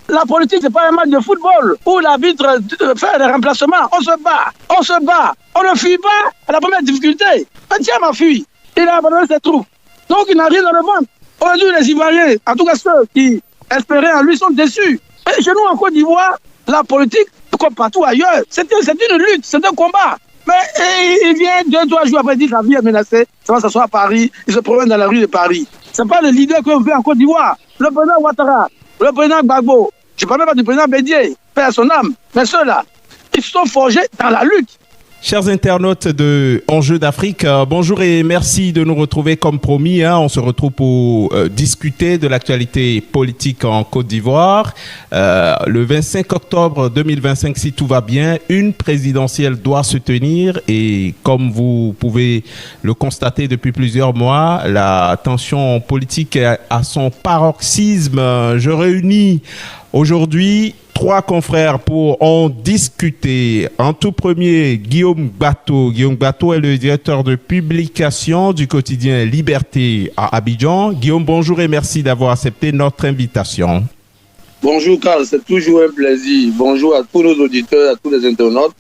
La politique, c'est pas un match de football où l'arbitre fait des remplacements. On se bat. On ne fuit pas à la première difficulté. Un tiers m'a fui. Il a abandonné ses troupes. Donc, il n'a rien à revendre. Aujourd'hui, les Ivoiriens, en tout cas ceux qui espéraient en lui, sont déçus. Et chez nous, en Côte d'Ivoire, la politique, comme partout ailleurs, c'est une lutte, c'est un combat. Mais il vient 2-3 jours après, il dit que sa vie est menacée. Ça va s'asseoir à Paris, il se promène dans la rue de Paris. Ce n'est pas le leader qu'on veut en Côte d'Ivoire. Le président Ouattara, le président Gbagbo, je ne parle même pas du président Bédié, paix à son âme. Mais ceux-là, ils se sont forgés dans la lutte. Chers internautes de Enjeux d'Afrique, bonjour et merci de nous retrouver comme promis. On se retrouve pour discuter de l'actualité politique en Côte d'Ivoire. Le 25 octobre 2025, si tout va bien, une présidentielle doit se tenir et comme vous pouvez le constater depuis plusieurs mois, la tension politique est à son paroxysme. Je réunis aujourd'hui 3 confrères pour en discuter. En tout premier, Guillaume Gbato. Guillaume Gbato est le directeur de publication du quotidien Liberté à Abidjan. Guillaume, bonjour et merci d'avoir accepté notre invitation. Bonjour Carl, c'est toujours un plaisir. Bonjour à tous nos auditeurs, à tous les internautes.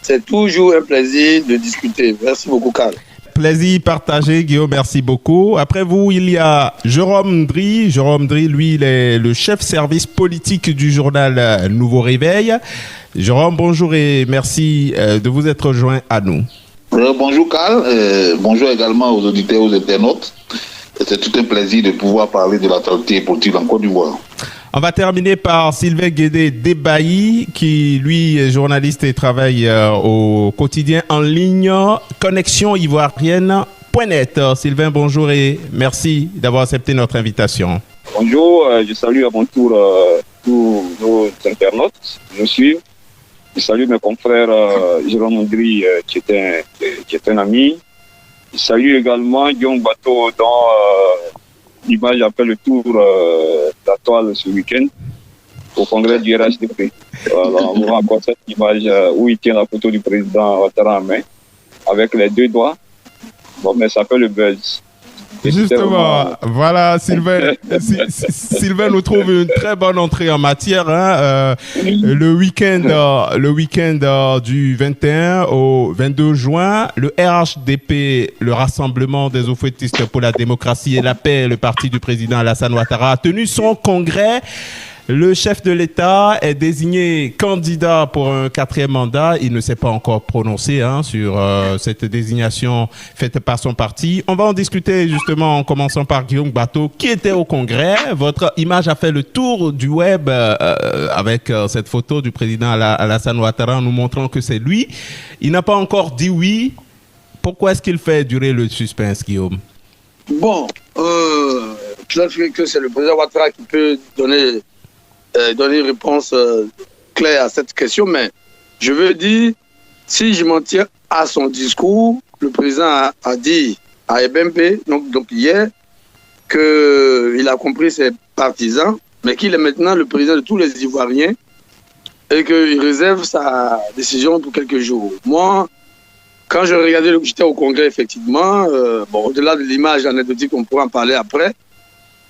C'est toujours un plaisir de discuter. Merci beaucoup Carl. Plaisir partagé, Guillaume, merci beaucoup. Après vous, il y a Jérôme Dri. Jérôme Dri, lui, il est le chef service politique du journal Nouveau Réveil. Jérôme, bonjour et merci de vous être joint à nous. Bonjour Carl, bonjour également aux auditeurs, aux internautes. C'est tout un plaisir de pouvoir parler de l'actualité politique en Côte d'Ivoire. On va terminer par Sylvain Guédé Debailly, qui, lui, est journaliste et travaille au quotidien en ligne Connexion Ivoirienne.net. Sylvain, bonjour et merci d'avoir accepté notre invitation. Bonjour, je salue à mon tour tous nos internautes qui nous suivent. Je salue mes confrères Jérôme Ondry, qui est un ami. Je salue également Guillaume Gbato, dont l'image a fait le tour de la toile ce week-end au congrès du RHDP. Voilà, on voit encore cette image où il tient la photo du président Ouattara en main avec les 2 doigts. Bon, mais ça fait le buzz. Justement, voilà, Sylvain nous trouve une très bonne entrée en matière. Le week-end du 21 au 22 juin, le RHDP, le Rassemblement des Oufouettistes pour la démocratie et la paix, le parti du président Alassane Ouattara, a tenu son congrès. Le chef de l'État est désigné candidat pour un 4e mandat. Il ne s'est pas encore prononcé sur cette désignation faite par son parti. On va en discuter justement en commençant par Guillaume Gbato, qui était au congrès. Votre image a fait le tour du web avec cette photo du président Alassane Ouattara nous montrant que c'est lui. Il n'a pas encore dit oui. Pourquoi est-ce qu'il fait durer le suspense, Guillaume? Bon, je que c'est le président Ouattara qui peut donner une réponse claire à cette question, mais je veux dire, si je m'en tiens à son discours, le président a dit à EBMP, donc hier, qu'il a compris ses partisans, mais qu'il est maintenant le président de tous les Ivoiriens et qu'il réserve sa décision pour quelques jours. Moi, quand je regardais, j'étais au congrès, effectivement, au-delà de l'image anecdotique, on pourra en parler après,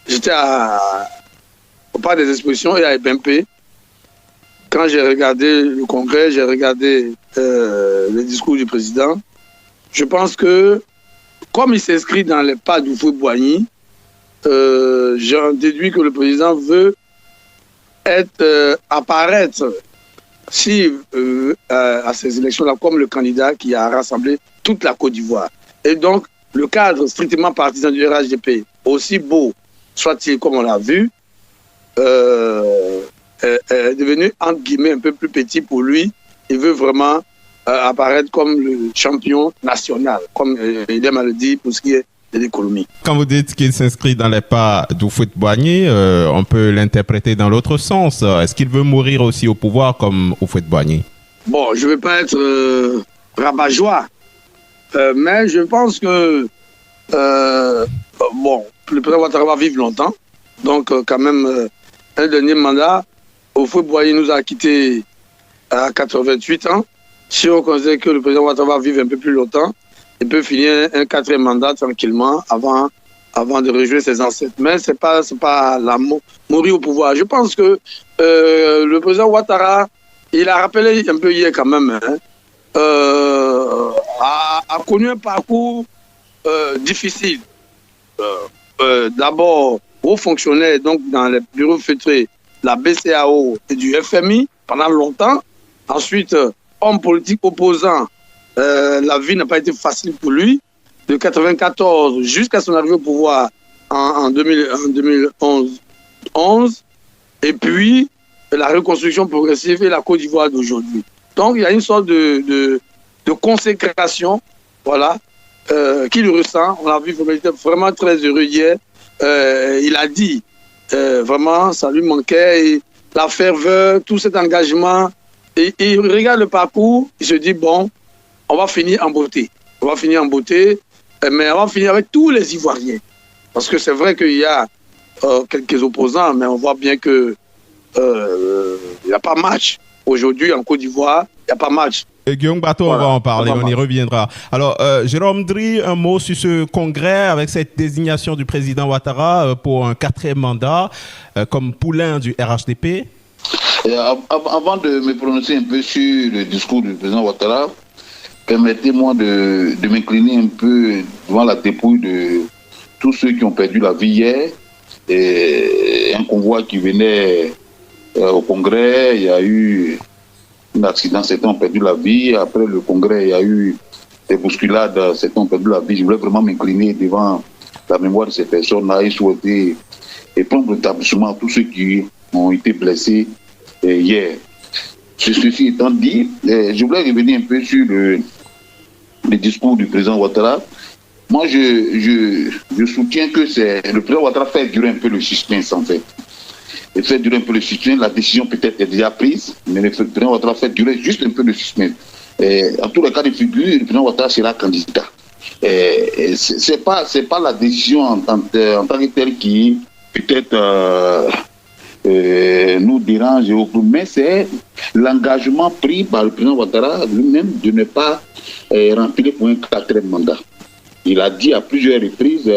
j'étais au Parc des Expositions et à EBMP. Quand j'ai regardé le congrès, j'ai regardé le discours du président, je pense que, comme il s'inscrit dans les pas du Houphouët-Boigny, j'en déduis que le président veut apparaître à ces élections-là comme le candidat qui a rassemblé toute la Côte d'Ivoire. Et donc, le cadre strictement partisan du RHDP, aussi beau soit-il comme on l'a vu, est devenu, entre guillemets, un peu plus petit pour lui. Il veut vraiment apparaître comme le champion national, comme il aime à le dire pour ce qui est de l'économie. Quand vous dites qu'il s'inscrit dans les pas d'Houphouët-Boigny, on peut l'interpréter dans l'autre sens. Est-ce qu'il veut mourir aussi au pouvoir comme Houphouët-Boigny? Bon, je ne veux pas être rabat-joie, mais je pense que le président Ouattara va vivre longtemps. Donc, quand même, un dernier mandat, Houphouët-Boigny nous a quittés à 88 ans. Si on considère que le président Ouattara va vivre un peu plus longtemps, il peut finir un 4e mandat tranquillement avant avant de rejoindre ses ancêtres. Mais c'est pas la mourir au pouvoir. Je pense que le président Ouattara, il a rappelé un peu hier quand même, a connu un parcours difficile. D'abord, haut fonctionnaire donc dans les bureaux feutrés, la BCAO et du FMI pendant longtemps. Ensuite, homme politique opposant. La vie n'a pas été facile pour lui. De 1994 jusqu'à son arrivée au pouvoir en 2011. Et puis, la reconstruction progressive et la Côte d'Ivoire d'aujourd'hui. Donc, il y a une sorte de consécration, voilà, qu'il ressent. On l'a vu, il était vraiment très heureux hier. Il a dit, vraiment, ça lui manquait. Et la ferveur, tout cet engagement. Et il regarde le parcours, il se dit, bon, on va finir en beauté. On va finir en beauté, mais on va finir avec tous les Ivoiriens. Parce que c'est vrai qu'il y a quelques opposants, mais on voit bien que il n'y a pas match. Aujourd'hui, en Côte d'Ivoire, il n'y a pas match. Et Guillaume Bateau, voilà, on va en parler, on y reviendra. Alors, Jérôme Dri, un mot sur ce congrès avec cette désignation du président Ouattara pour un 4e mandat comme poulain du RHDP. Avant de me prononcer un peu sur le discours du président Ouattara, permettez-moi de m'incliner un peu devant la dépouille de tous ceux qui ont perdu la vie hier. Et un convoi qui venait au congrès, il y a eu un accident, certains ont perdu la vie. Après le congrès, il y a eu des bousculades, certains ont perdu la vie. Je voulais vraiment m'incliner devant la mémoire de ces personnes-là et souhaiter et prendre l'établissement à tous ceux qui ont été blessés hier. Ceci étant dit, je voulais revenir un peu sur le discours du président Ouattara. Moi, je soutiens que le président Ouattara fait durer un peu le suspense, en fait. Il fait durer un peu le suspense. La décision peut-être est déjà prise, mais le président Ouattara fait durer juste un peu le suspense. En tous les cas de figure, le président Ouattara sera candidat. C'est pas la décision en tant que telle qui peut-être nous dérange, mais c'est l'engagement pris par le président Ouattara lui-même de ne pas remplir pour un 4e mandat. Il a dit à plusieurs reprises,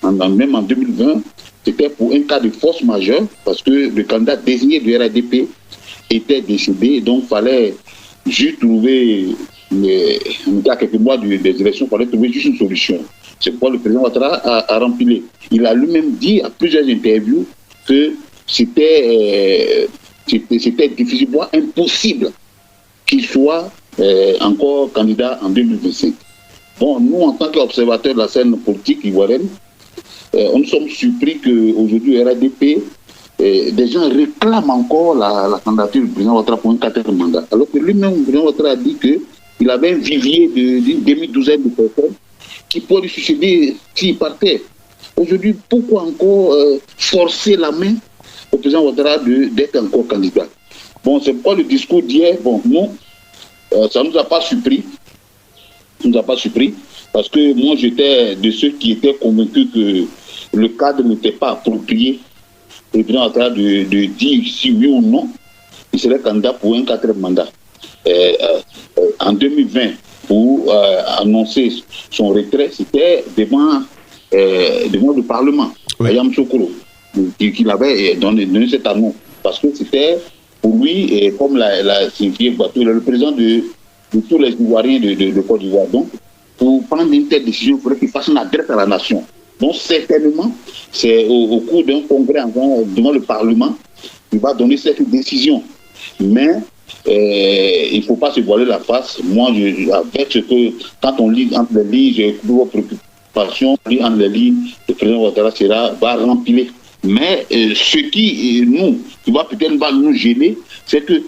même en 2020, c'était pour un cas de force majeure, parce que le candidat désigné du RADP était décédé, donc il fallait juste trouver, à quelques mois des élections, il fallait trouver juste une solution. C'est pourquoi le président Ouattara a rempli. Il a lui-même dit à plusieurs interviews que c'était difficile, voire impossible qu'il soit encore candidat en 2025. Bon, nous, en tant qu'observateurs de la scène politique ivoirienne, nous sommes surpris qu'aujourd'hui, le RADP, des gens réclament encore la candidature du président Ouattara pour un 4e mandat. Alors que lui-même, le président Ouattara a dit qu'il avait un vivier d'une demi-douzaine de personnes qui pourraient lui succéder s'il partait. Aujourd'hui, pourquoi encore forcer la main au président Ouattara d'être encore candidat? Bon, c'est pourquoi le discours d'hier, bon, nous, ça ne nous a pas surpris. Ça ne nous a pas surpris, parce que moi, j'étais de ceux qui étaient convaincus que le cadre n'était pas approprié. Le président Ouattara de dire si oui ou non, il serait candidat pour un 4e mandat. En 2020, pour annoncer son retrait, c'était devant le Parlement, Ayam Sokoro, qui avait donné cette annonce. Parce que c'était pour lui, et comme l'a signifié Batou, le président de tous les Ivoiriens de Côte d'Ivoire. Donc, pour prendre une telle décision, il faudrait qu'il fasse une adresse à la nation. Donc, certainement, c'est au cours d'un congrès devant le Parlement, il va donner cette décision. Mais il ne faut pas se voiler la face. Moi, avec ce que, quand on lit entre les lignes, j'ai vos préoccupations, entre les lignes, le président Ouattara va remplir. Mais ce qui va peut-être nous gêner, c'est que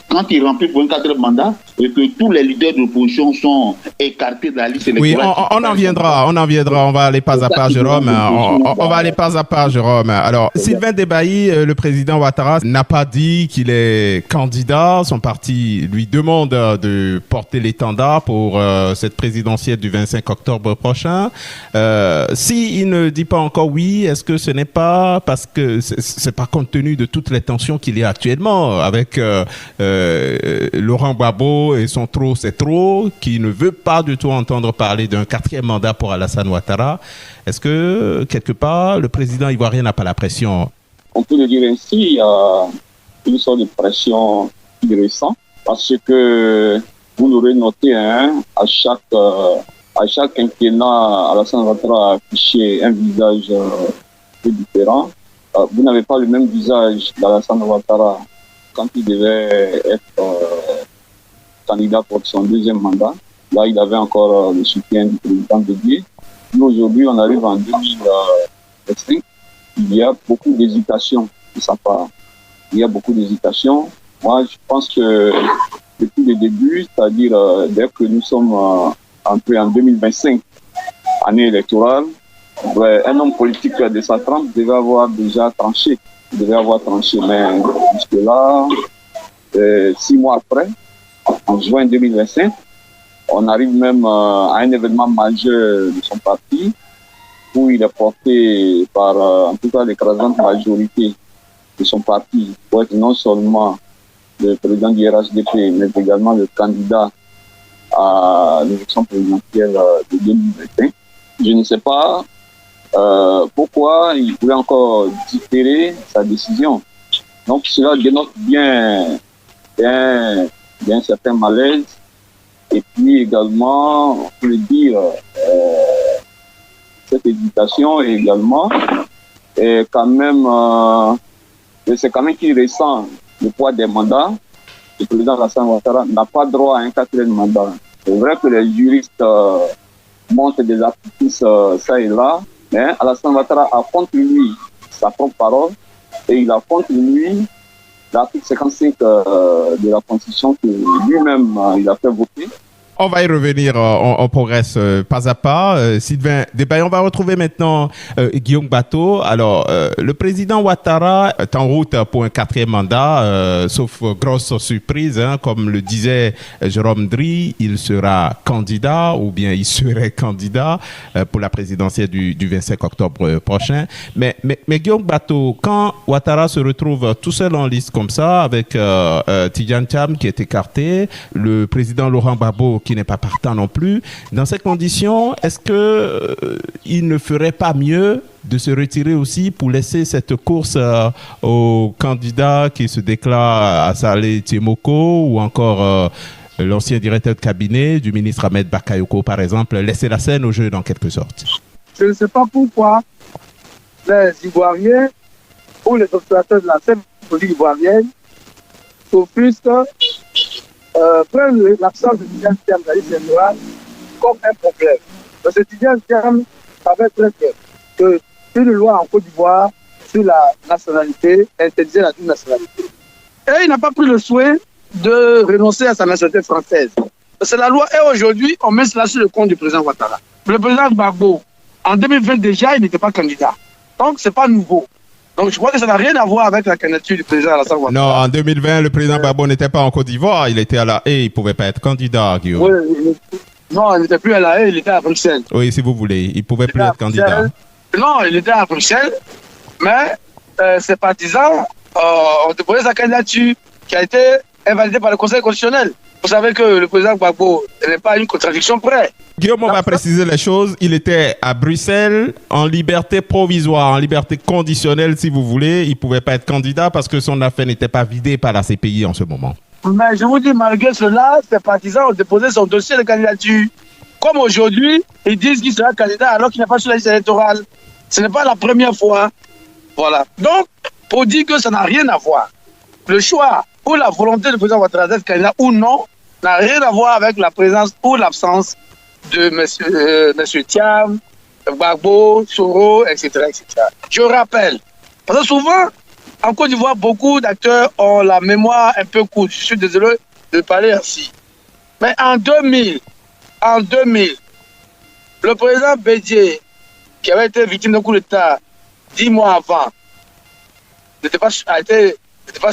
quand il remplit pour un 4e mandat et que tous les leaders de l'opposition sont écartés de la liste électorale. Oui, on en viendra. On va aller pas à pas, Jérôme. On va aller pas à pas, Jérôme. Alors, Sylvain Debailly, le président Ouattara, n'a pas dit qu'il est candidat. Son parti lui demande de porter l'étendard pour cette présidentielle du 25 octobre prochain. S'il ne dit pas encore oui, est-ce que ce n'est pas parce que c'est pas compte tenu de toutes toutes les tensions qu'il y a actuellement avec Laurent Gbagbo et son trop c'est trop, qui ne veut pas du tout entendre parler d'un 4e mandat pour Alassane Ouattara. Est-ce que, quelque part, le président ivoirien n'a pas la pression? On peut le dire ainsi, il y a une sorte de pression qu'il ressent, parce que vous l'aurez noté, hein, à chaque quinquennat, Alassane Ouattara a affiché un visage peu différent. Vous n'avez pas le même visage d'Alassane Ouattara quand il devait être candidat pour son 2e mandat. Là, il avait encore le soutien du président Bédié. Nous, aujourd'hui, on arrive en 2025. Il y a beaucoup d'hésitation de sa part. Il y a beaucoup d'hésitation. Moi, je pense que depuis le début, c'est-à-dire dès que nous sommes entrés en 2025, année électorale, un homme politique de sa trempe devait avoir déjà tranché. Il devait avoir tranché, mais jusque-là, 6 mois après, en juin 2025, on arrive même à un événement majeur de son parti, où il est porté par, en tout cas, l'écrasante majorité de son parti, pour être non seulement le président du RHDP, mais également le candidat à l'élection présidentielle de 2021. Je ne sais pas pourquoi il pouvait encore différer sa décision. Donc cela dénote bien un certain malaise. Et puis également, on peut le dire, cette hésitation également est quand même, c'est quand même qu'il ressent le poids des mandats. Le président Alassane Ouattara n'a pas droit à un 4e mandat. C'est vrai que les juristes montent des artifices ça et là, mais Alassane Ouattara a contre lui sa propre parole et il a contre lui l'article 55 de la Constitution que lui-même il a fait voter. On va y revenir, on progresse pas à pas. Sylvain Debaye, on va retrouver maintenant Guillaume Bato. Alors, le président Ouattara est en route pour un 4e mandat, sauf grosse surprise, hein, comme le disait Jérôme Dry, il sera candidat ou bien il serait candidat pour la présidentielle du 25 octobre prochain. Mais Guillaume Bato, quand Ouattara se retrouve tout seul en liste comme ça, avec Tidjane Thiam qui est écarté, le président Laurent Gbagbo qui n'est pas partant non plus. Dans ces conditions, est-ce que il ne ferait pas mieux de se retirer aussi pour laisser cette course aux candidats qui se déclarent à Saleh Tiemoko ou encore l'ancien directeur de cabinet du ministre Ahmed Bakayoko, par exemple, laisser la scène au jeu en quelque sorte? Je ne sais pas pourquoi les Ivoiriens ou les observateurs de la scène politique ivoirienne s'offusquent, prennent l'absence de Tidjane Thiam dans l'île électorale comme un problème. Parce que Tidjane Thiam savait très bien qu'une loi en Côte d'Ivoire sur la nationalité interdisait la double nationalité. Et il n'a pas pris le souhait de renoncer à sa nationalité française. C'est la loi et aujourd'hui, on met cela sur le compte du président Ouattara. Le président Gbagbo, en 2020 déjà, il n'était pas candidat. Donc, ce n'est pas nouveau. Donc, je crois que ça n'a rien à voir avec la candidature du président Alassane Ouattara. Non, en 2020, le président Gbagbo n'était pas en Côte d'Ivoire, il était à La Haye, il ne pouvait pas être candidat, Guillaume. Oui, non, il n'était plus à La Haye, il était à Bruxelles. Oui, si vous voulez, il ne pouvait plus être candidat. Non, il était à Bruxelles, mais ses partisans ont déposé sa candidature qui a été invalidée par le Conseil constitutionnel. Vous savez que le président Gbagbo n'est pas une contradiction près. Guillaume, on va préciser les choses. Il était à Bruxelles en liberté provisoire, en liberté conditionnelle, si vous voulez. Il ne pouvait pas être candidat parce que son affaire n'était pas vidée par la CPI en ce moment. Mais je vous dis, malgré cela, ses partisans ont déposé son dossier de candidature. Comme aujourd'hui, ils disent qu'il sera candidat alors qu'il n'est pas sur la liste électorale. Ce n'est pas la première fois. Voilà. Donc, pour dire que ça n'a rien à voir, le choix ou la volonté du président Ouattara d'être candidat ou non n'a rien à voir avec la présence ou l'absence de M. Thiam, Gbagbo, Soro, etc., etc. Je rappelle, parce que souvent, en Côte d'Ivoire, beaucoup d'acteurs ont la mémoire un peu courte. Je suis désolé de parler ainsi. Mais en 2000, le président Bédié, qui avait été victime d'un coup d'État 10 mois avant, n'était pas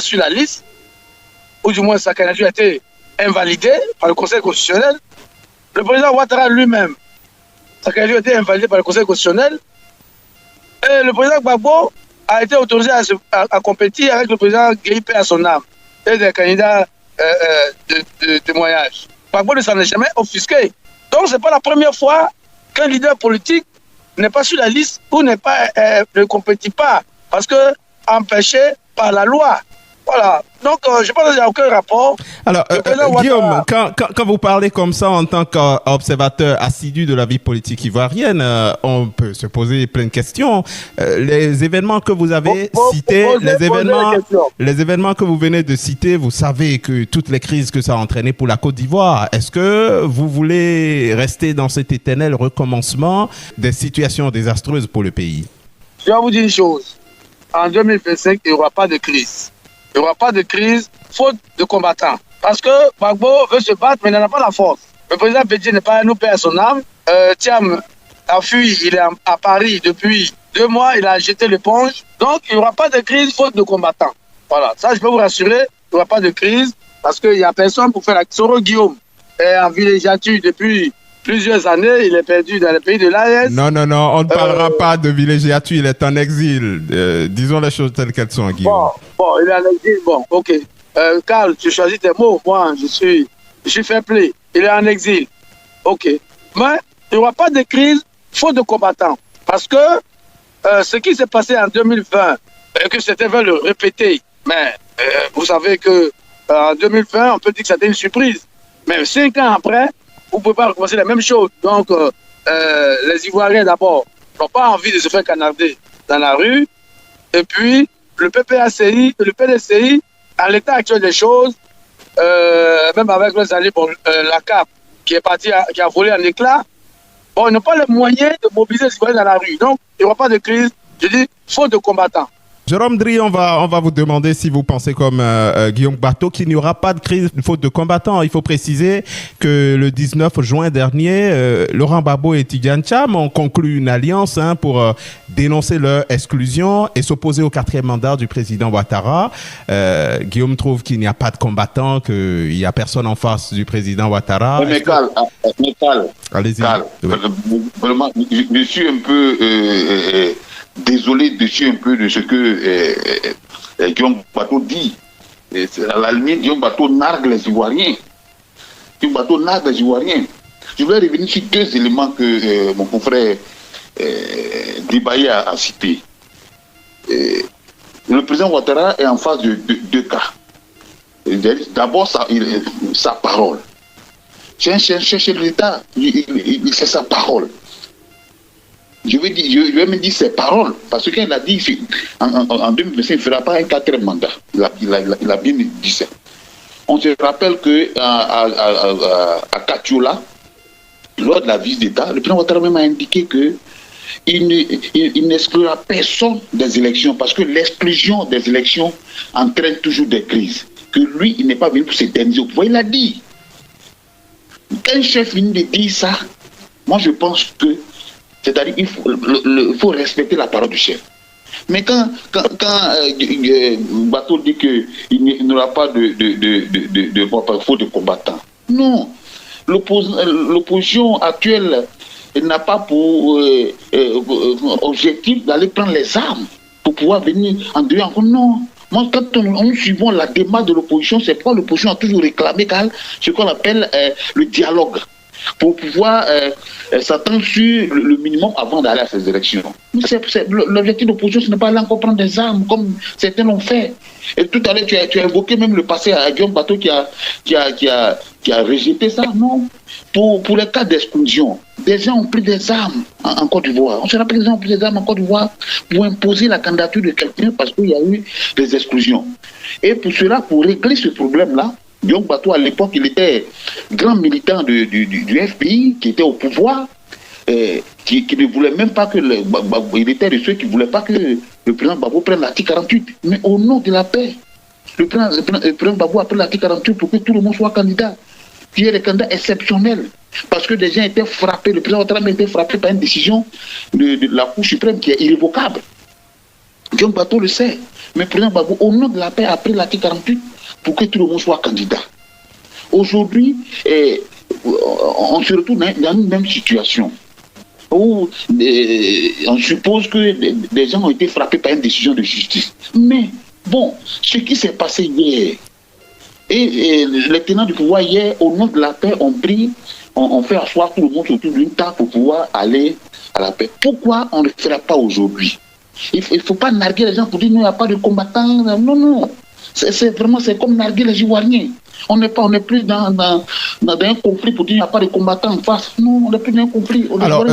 sur la liste, ou du moins sa candidature a été invalidée par le Conseil constitutionnel. Le président Ouattara lui-même, sa candidature a été invalidée par le Conseil constitutionnel. Et le président Gbagbo a été autorisé à compétir avec le président Gueye à son âme et des candidats de témoignage. Gbagbo ne s'en est jamais offusqué. Donc, ce n'est pas la première fois qu'un leader politique n'est pas sur la liste ou ne compétit pas parce que empêché par la loi. Voilà. Donc, je pense qu'il n'y a aucun rapport. Alors, Guillaume, quand vous parlez comme ça en tant qu'observateur assidu de la vie politique ivoirienne, on peut se poser plein de questions. Les événements que vous avez cités, les événements que vous venez de citer, vous savez que toutes les crises que ça a entraîné pour la Côte d'Ivoire, est-ce que vous voulez rester dans cet éternel recommencement des situations désastreuses pour le pays? Je vais vous dire une chose. En 2025, il n'y aura pas de crise. Il n'y aura pas de crise, faute de combattants. Parce que Gbagbo veut se battre, mais il n'en a pas la force. Le président Bédié n'est pas un père à son âme. Thiam a fui, il est à Paris depuis 2 mois, il a jeté l'éponge. Donc, il n'y aura pas de crise, faute de combattants. Voilà, ça, je peux vous rassurer, il n'y aura pas de crise, parce qu'il n'y a personne pour faire la... Soro Guillaume est en villégiature depuis plusieurs années, il est perdu dans le pays de l'AES. Non, on ne parlera pas de villégiature, il est en exil. Disons les choses telles qu'elles sont, Guillaume. Bon, il est en exil, bon, ok. Carl, tu choisis tes mots, moi, je suis fair play. Il est en exil, ok. Mais il n'y aura pas de crise, faute de combattants. Parce que ce qui s'est passé en 2020, et que certains veulent le répéter, mais vous savez qu'en 2020, on peut dire que c'était une surprise. Mais 5 ans après, vous ne pouvez pas recommencer la même chose. Donc, les Ivoiriens, d'abord, n'ont pas envie de se faire canarder dans la rue. Et puis, le PPACI, le PDCI, à l'état actuel des choses, même avec les alliés, la CAP, qui a volé en éclats, bon, ils n'ont pas les moyens de mobiliser les Ivoiriens dans la rue. Donc, il n'y aura pas de crise. Je dis, faute de combattants. Jérôme Dri, on va vous demander si vous pensez comme Guillaume Bateau qu'il n'y aura pas de crise faute de combattants. Il faut préciser que le 19 juin dernier, Laurent Gbagbo et Tidjane Thiam ont conclu une alliance pour dénoncer leur exclusion et s'opposer au 4e mandat du président Ouattara. Guillaume trouve qu'il n'y a pas de combattants, qu'il n'y a personne en face du président Ouattara. Mais Carl, allez-y. Carl, vraiment, je suis un peu... désolé dessus un peu de ce que Guillaume Bateau dit. À la limite, Guillaume Bateau nargue les Ivoiriens. Guillaume Bateau nargue les Ivoiriens. Je vais revenir sur 2 éléments que mon confrère Dibaye a cités. Le président Ouattara est en face de 2 cas. D'abord, sa parole. Chez l'État, c'est sa parole. Je vais me dire ses paroles, parce qu'il a dit en 2025, il ne fera pas un 4e mandat. Il a bien dit ça. On se rappelle qu'à Katiola, lors de la visite d'État, le président Ouattara même a indiqué qu'il n'exclura personne des élections, parce que l'exclusion des élections entraîne toujours des crises. Que lui, il n'est pas venu pour se dernier au pouvoir. Il a dit. Quand un chef vient de dire ça, moi je pense que c'est-à-dire qu'il faut respecter la parole du chef. Mais quand Bateau dit qu'il n'y aura pas de faute de combattants, non. L'opposition actuelle n'a pas pour objectif d'aller prendre les armes pour pouvoir venir en dehors. Non. Moi, quand on suivons la démarche de l'opposition, c'est pourquoi l'opposition a toujours réclamé ce qu'on appelle le dialogue, pour pouvoir s'attendre sur le minimum avant d'aller à ces élections. L'objectif de l'opposition, ce n'est pas aller encore prendre des armes comme certains l'ont fait. Et tout à l'heure, tu as évoqué même le passé à Guillaume Bateau qui a rejeté ça. Non. Pour les cas d'exclusion, des gens ont pris des armes en Côte d'Ivoire. On se rappelle, des gens ont pris des armes en Côte d'Ivoire pour imposer la candidature de quelqu'un parce qu'il y a eu des exclusions. Et pour cela, pour régler ce problème-là, Guillaume Bateau, à l'époque, il était grand militant du FPI, qui était au pouvoir, qui ne voulait même pas que... il était de ceux qui ne voulaient pas que le président Gbagbo prenne l'article 48. Mais au nom de la paix, le président Gbagbo a pris l'article 48 pour que tout le monde soit candidat. Puis il y a des candidats exceptionnels. Parce que des gens étaient frappés, le président Ouattara a été frappé par une décision de la Cour suprême qui est irrévocable. Guillaume Bateau le sait. Mais le président Gbagbo, au nom de la paix, a pris l'article 48 pour que tout le monde soit candidat. Aujourd'hui, on se retrouve dans une même situation. où on suppose que des gens ont été frappés par une décision de justice. Mais bon, ce qui s'est passé hier, et les tenants du pouvoir hier, au nom de la paix, ont fait asseoir tout le monde autour d'une table pour pouvoir aller à la paix. Pourquoi on ne le fera pas aujourd'hui? Il ne faut pas narguer les gens pour dire qu'il n'y a pas de combattants. Non, non. C'est comme narguer les Ivoiriens. On n'est plus dans un conflit pour dire qu'il n'y a pas de combattants en face. Non, on n'est plus dans un conflit. Alors,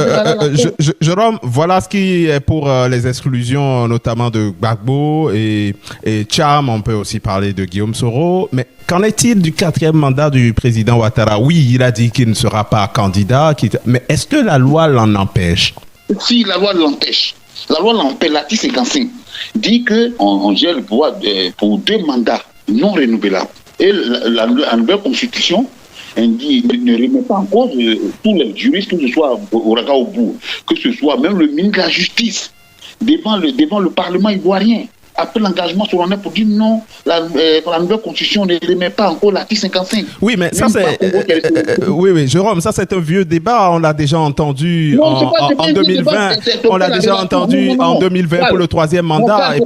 Jérôme, voilà ce qui est pour les exclusions, notamment de Gbagbo et Tcham. On peut aussi parler de Guillaume Soro. Mais qu'en est-il du 4e mandat du président Ouattara? Oui, il a dit qu'il ne sera pas candidat. Mais est-ce que la loi l'en empêche? Si, la loi l'empêche. La loi l'empêche. L'article 55 dit qu'on gère le pouvoir pour 2 mandats non renouvelables. Et la nouvelle constitution ne remet pas en cause tous les juristes, que ce soit au regard au bout, que ce soit même le ministre de la Justice, devant le Parlement ivoirien, après l'engagement solennel pour dire non, la nouvelle constitution ne remet pas en cause l'article 55. Oui, mais ça c'est... oui, Jérôme, ça c'est un vieux débat, on l'a déjà entendu en 2020. On l'a déjà entendu en 2020 pour le 3e mandat. Ce n'est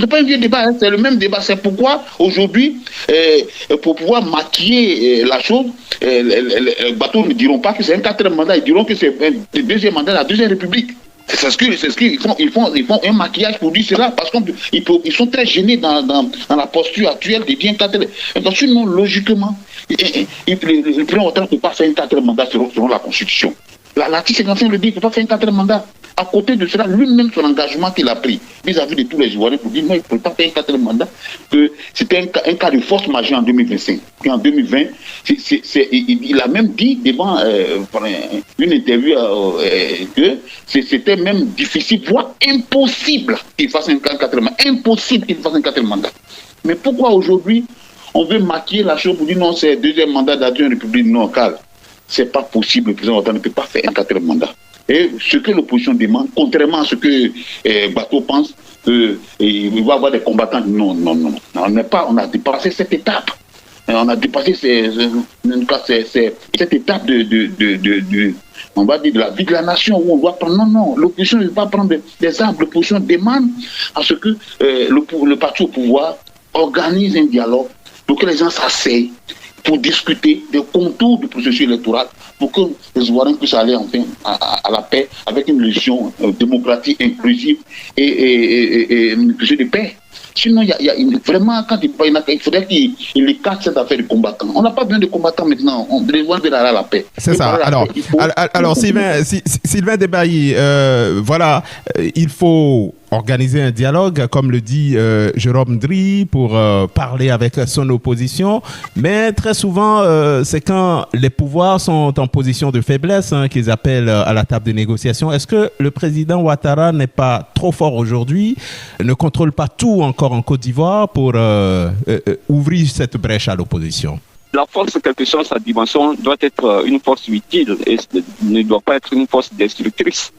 pas un vieux débat, c'est le même débat. C'est pourquoi aujourd'hui, pour pouvoir maquiller la chose, les bateaux ne diront pas que c'est un 4e mandat, ils diront que c'est le 2e mandat de la 2e République. C'est ce qu'ils font. Ils font un maquillage pour dire cela parce qu'ils sont très gênés dans la posture actuelle de bien cadrer. Donc, sinon, logiquement, le président Ouattara ne peut pas faire un 4e mandat selon la Constitution. L'article 55 le dit qu'il ne peut pas faire un 4e mandat. À côté de cela, lui-même, son engagement qu'il a pris vis-à-vis de tous les Ivoiriens pour dire non, il ne peut pas faire un 4e mandat, que c'était un cas de force majeure en 2025. Et en 2020, il a même dit devant une interview que c'était même difficile, voire impossible qu'il fasse un 4e mandat. Impossible qu'il fasse un 4e mandat. Mais pourquoi aujourd'hui, on veut maquiller la chose pour dire non, c'est le 2e mandat de la République non locale? C'est pas possible, le président Ouattara ne peut pas faire un 4e mandat. Et ce que l'opposition demande, contrairement à ce que Bateau pense, il va y avoir des combattants. Non. On a dépassé cette étape. On a dépassé cette étape on va dire, de la vie de la nation où on doit prendre. Non, l'opposition ne veut pas prendre des armes. L'opposition demande à ce que le parti au pouvoir organise un dialogue pour que les gens s'asseyent pour discuter des contours du processus électoral, pour que les Ivoiriens puissent aller enfin à la paix avec une élection démocratique, inclusive et une élection de paix. Sinon, vraiment, quand il faudrait qu'il écarte cette affaire de combattants. On n'a pas besoin de combattants maintenant. On doit aller à la paix. C'est ça. Alors, Sylvain Debailly, voilà, il faut organiser un dialogue, comme le dit Jérôme Dri, pour parler avec son opposition. Mais très souvent, c'est quand les pouvoirs sont en position de faiblesse qu'ils appellent à la table de négociation. Est-ce que le président Ouattara n'est pas trop fort aujourd'hui, ne contrôle pas tout encore en Côte d'Ivoire pour ouvrir cette brèche à l'opposition? La force, quelle que soit sa dimension, doit être une force utile et ne doit pas être une force destructrice.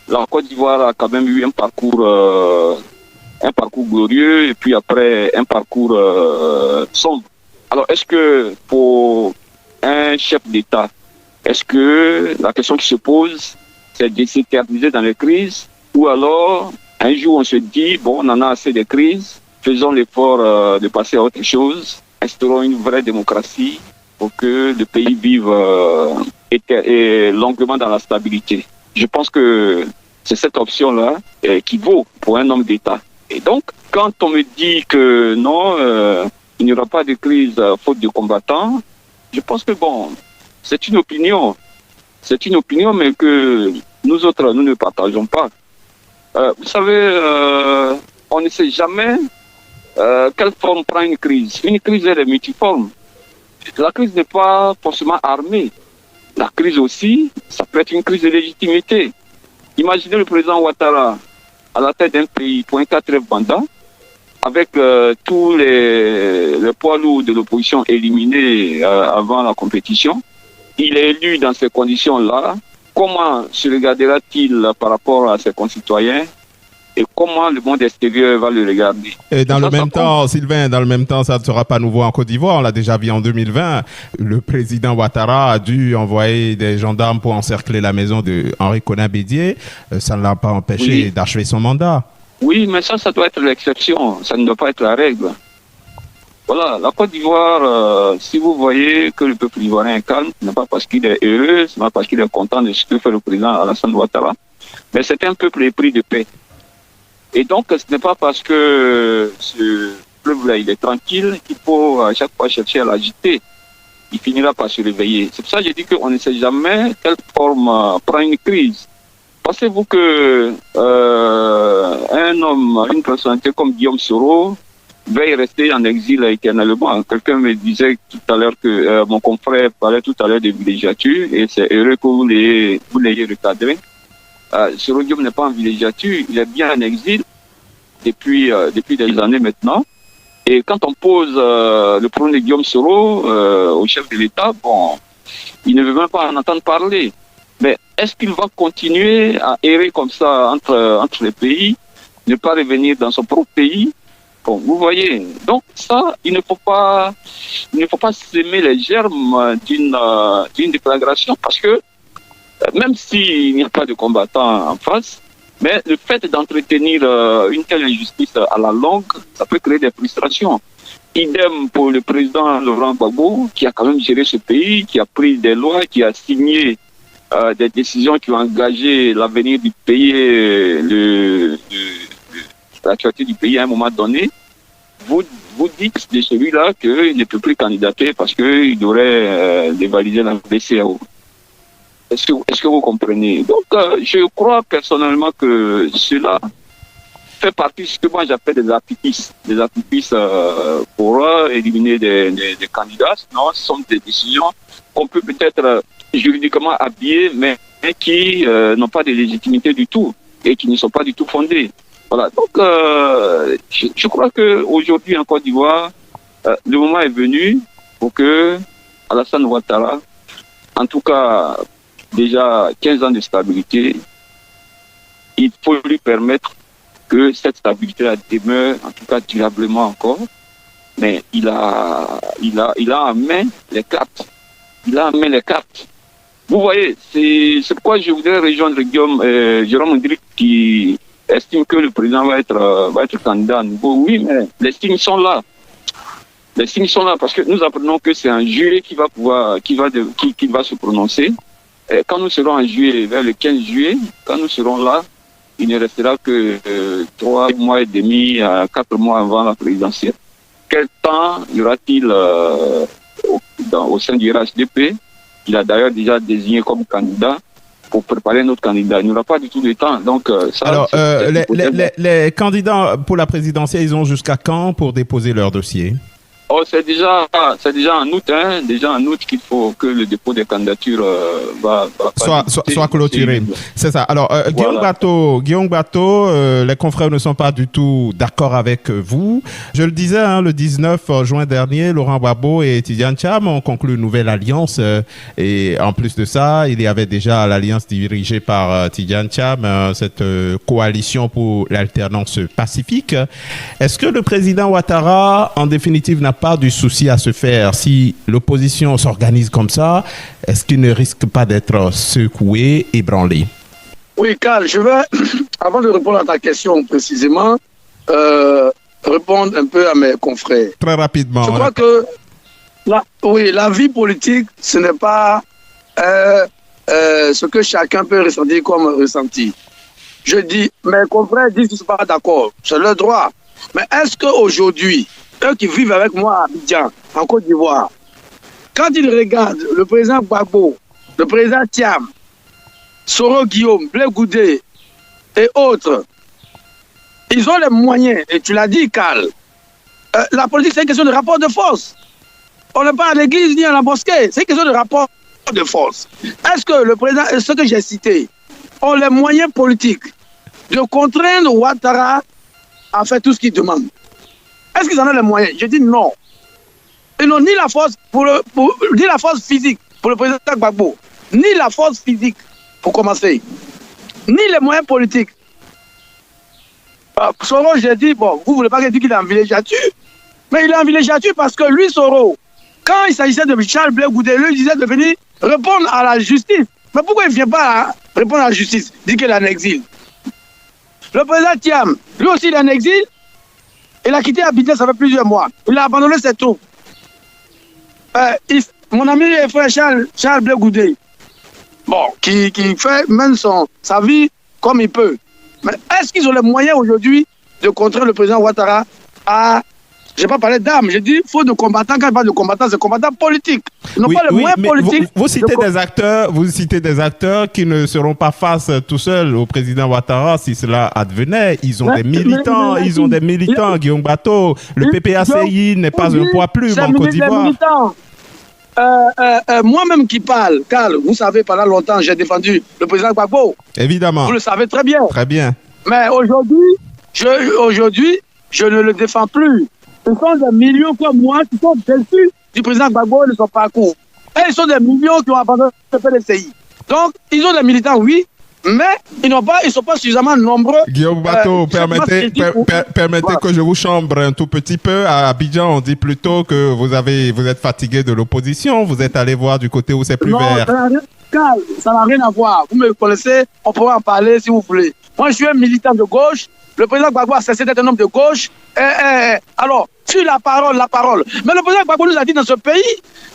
La Côte d'Ivoire a quand même eu un parcours glorieux et puis après un parcours sombre. Alors est-ce que pour un chef d'État, est-ce que la question qui se pose, c'est de s'éterniser dans les crises ou alors un jour on se dit, bon, on en a assez de crises, faisons l'effort de passer à autre chose, instaurons une vraie démocratie pour que le pays vive longuement dans la stabilité. Je pense que c'est cette option-là qui vaut pour un homme d'État. Et donc, quand on me dit que non, il n'y aura pas de crise faute de combattants, je pense que bon, c'est une opinion. C'est une opinion, mais que nous autres, nous ne partageons pas. Vous savez, on ne sait jamais quelle forme prend une crise. Une crise, elle est multiforme. La crise n'est pas forcément armée. La crise aussi, ça peut être une crise de légitimité. Imaginez le président Ouattara à la tête d'un pays pour un 4e mandat, avec tous les poids lourds de l'opposition éliminés avant la compétition. Il est élu dans ces conditions-là. Comment se regardera-t-il par rapport à ses concitoyens? et comment le monde extérieur va le regarder. Et dans le même temps, Sylvain, dans le même temps, ça ne sera pas nouveau en Côte d'Ivoire. On l'a déjà vu en 2020. Le président Ouattara a dû envoyer des gendarmes pour encercler la maison de Henri Konan Bédié. Ça ne l'a pas empêché d'achever son mandat. Oui, mais ça doit être l'exception. Ça ne doit pas être la règle. Voilà, la Côte d'Ivoire, si vous voyez que le peuple ivoirien est calme, ce n'est pas parce qu'il est heureux, ce n'est pas parce qu'il est content de ce que fait le président Alassane Ouattara, mais c'est un peuple épris de paix. Et donc, ce n'est pas parce que ce peuple-là, il est tranquille qu'il faut à chaque fois chercher à l'agiter. Il finira par se réveiller. C'est pour ça que j'ai dit qu'on ne sait jamais quelle forme prend une crise. Pensez-vous que un homme, une personnalité comme Guillaume Soro, veuille rester en exil éternellement? Quelqu'un me disait tout à l'heure que mon confrère parlait tout à l'heure de villégiature, et c'est heureux que vous l'ayez recadré. Soro Guillaume n'est pas en villégiature, il est bien en exil depuis des années maintenant. Et quand on pose le problème de Guillaume Soro au chef de l'État, bon, il ne veut même pas en entendre parler. Mais est-ce qu'il va continuer à errer comme ça entre les pays, ne pas revenir dans son propre pays? Bon, vous voyez. Donc ça, il ne faut pas s'aimer les germes d'une déflagration, parce que même s'il n'y a pas de combattants en face, mais le fait d'entretenir une telle injustice à la longue, ça peut créer des frustrations. Idem pour le président Laurent Gbagbo, qui a quand même géré ce pays, qui a pris des lois, qui a signé des décisions qui ont engagé l'avenir du pays, l'actualité du pays à un moment donné. Vous dites de celui-là qu'il ne peut plus candidater parce qu'il aurait dévalisé la BCEAO. Est-ce que vous comprenez? Donc, je crois personnellement que cela fait partie de ce que moi j'appelle des artifices. Des artifices pour éliminer des candidats. Non, ce sont des décisions qu'on peut peut-être juridiquement habiller, mais qui n'ont pas de légitimité du tout et qui ne sont pas du tout fondées. Voilà. Donc, je crois qu'aujourd'hui en Côte d'Ivoire, le moment est venu pour que Alassane Ouattara, en tout cas, déjà 15 ans de stabilité, il faut lui permettre que cette stabilité demeure, en tout cas durablement encore. Mais il a en main les cartes. Il a en main les cartes. Vous voyez, c'est pourquoi je voudrais rejoindre Jérôme Ndrick, qui estime que le président va être candidat à nouveau. Oui, mais les signes sont là. Les signes sont là parce que nous apprenons que c'est un jury qui va se prononcer. Et quand nous serons en juillet, vers le 15 juillet, quand nous serons là, il ne restera que 3 mois et demi à 4 mois avant la présidentielle. Quel temps y aura-t-il au sein du RHDP? Il a d'ailleurs déjà désigné comme candidat pour préparer notre candidat. Il n'y aura pas du tout de temps. Donc, ça, alors, les candidats pour la présidentielle, ils ont jusqu'à quand pour déposer leur dossier? Oh, c'est déjà en août, hein, qu'il faut que le dépôt des candidatures soit clôturé. C'est ça. Alors, Guillaume Bateau, les confrères ne sont pas du tout d'accord avec vous. Je le disais, le 19 juin dernier, Laurent Gbagbo et Tidiane Cham ont conclu une nouvelle alliance. Et en plus de ça, il y avait déjà l'alliance dirigée par Tidiane Cham, cette coalition pour l'alternance pacifique. Est-ce que le président Ouattara, en définitive, n'a pas du souci à se faire? Si l'opposition s'organise comme ça, est-ce qu'il ne risque pas d'être secoué, ébranlé? Oui, Karl, je vais, avant de répondre à ta question précisément, répondre un peu à mes confrères. Très rapidement. Je crois que la vie politique, ce n'est pas ce que chacun peut ressentir comme ressenti. Je dis, mes confrères disent qu'ils ne sont pas d'accord. C'est leur droit. Mais est-ce qu'aujourd'hui, eux qui vivent avec moi à Abidjan, en Côte d'Ivoire, quand ils regardent le président Gbagbo, le président Thiam, Soro Guillaume, Blé Goudé et autres, ils ont les moyens, et tu l'as dit, Karl, la politique, c'est une question de rapport de force. On n'est pas à l'église ni à la mosquée, c'est une question de rapport de force. Est-ce que le président, et ce que j'ai cité, ont les moyens politiques de contraindre Ouattara à faire tout ce qu'il demande? Est-ce qu'ils en ont les moyens? Je dis non. Ils n'ont ni la force ni la force physique pour le président Gbagbo, ni la force physique pour commencer, ni les moyens politiques. Soro, j'ai dit, bon, vous ne voulez pas dire qu'il est en villégiature, mais il est en villégiature parce que lui, Soro, quand il s'agissait de Charles Blé Goudé, lui disait de venir répondre à la justice. Mais pourquoi il ne vient pas répondre à la justice? Il dit qu'il est en exil. Le président Thiam, lui aussi, il est en exil. Il a quitté Abidjan, ça fait plusieurs mois. Il a abandonné ses troupes. Mon ami et frère Charles Blé Goudé, bon, qui fait même sa vie comme il peut. Mais est-ce qu'ils ont les moyens aujourd'hui de contrer le président Ouattara à... Je n'ai pas parlé d'armes, j'ai dit qu'il faut de combattants. Quand il parle de combattants, c'est combattants politiques. Ils n'ont pas les moyens politiques. Vous citez des acteurs qui ne seront pas face tout seuls au président Ouattara si cela advenait. Ils ont des militants, Guillaume Bateau. Le PPACI n'est pas un poids plume en Côte d'Ivoire. Moi-même qui parle, Carl, vous savez, pendant longtemps, j'ai défendu le président Gbagbo. Évidemment. Vous le savez très bien. Très bien. Mais aujourd'hui, je ne le défends plus. Ce sont des millions comme moi qui sont déçus du président Gbagbo et de son parcours. Et ils sont des millions qui ont abandonné le PDCI. Donc, ils ont des militants, oui, mais ils ne sont pas suffisamment nombreux. Guillaume Bateau, permettez que je vous chambre un tout petit peu. À Abidjan, on dit plutôt que vous êtes fatigué de l'opposition. Vous êtes allé voir du côté où c'est plus vert. Ça n'a rien à voir. Vous me connaissez, on pourra en parler si vous voulez. Moi, je suis un militant de gauche. Le président Gbagbo a cessé d'être un homme de gauche. Alors, sur la parole. Mais le président Gbagbo nous a dit dans ce pays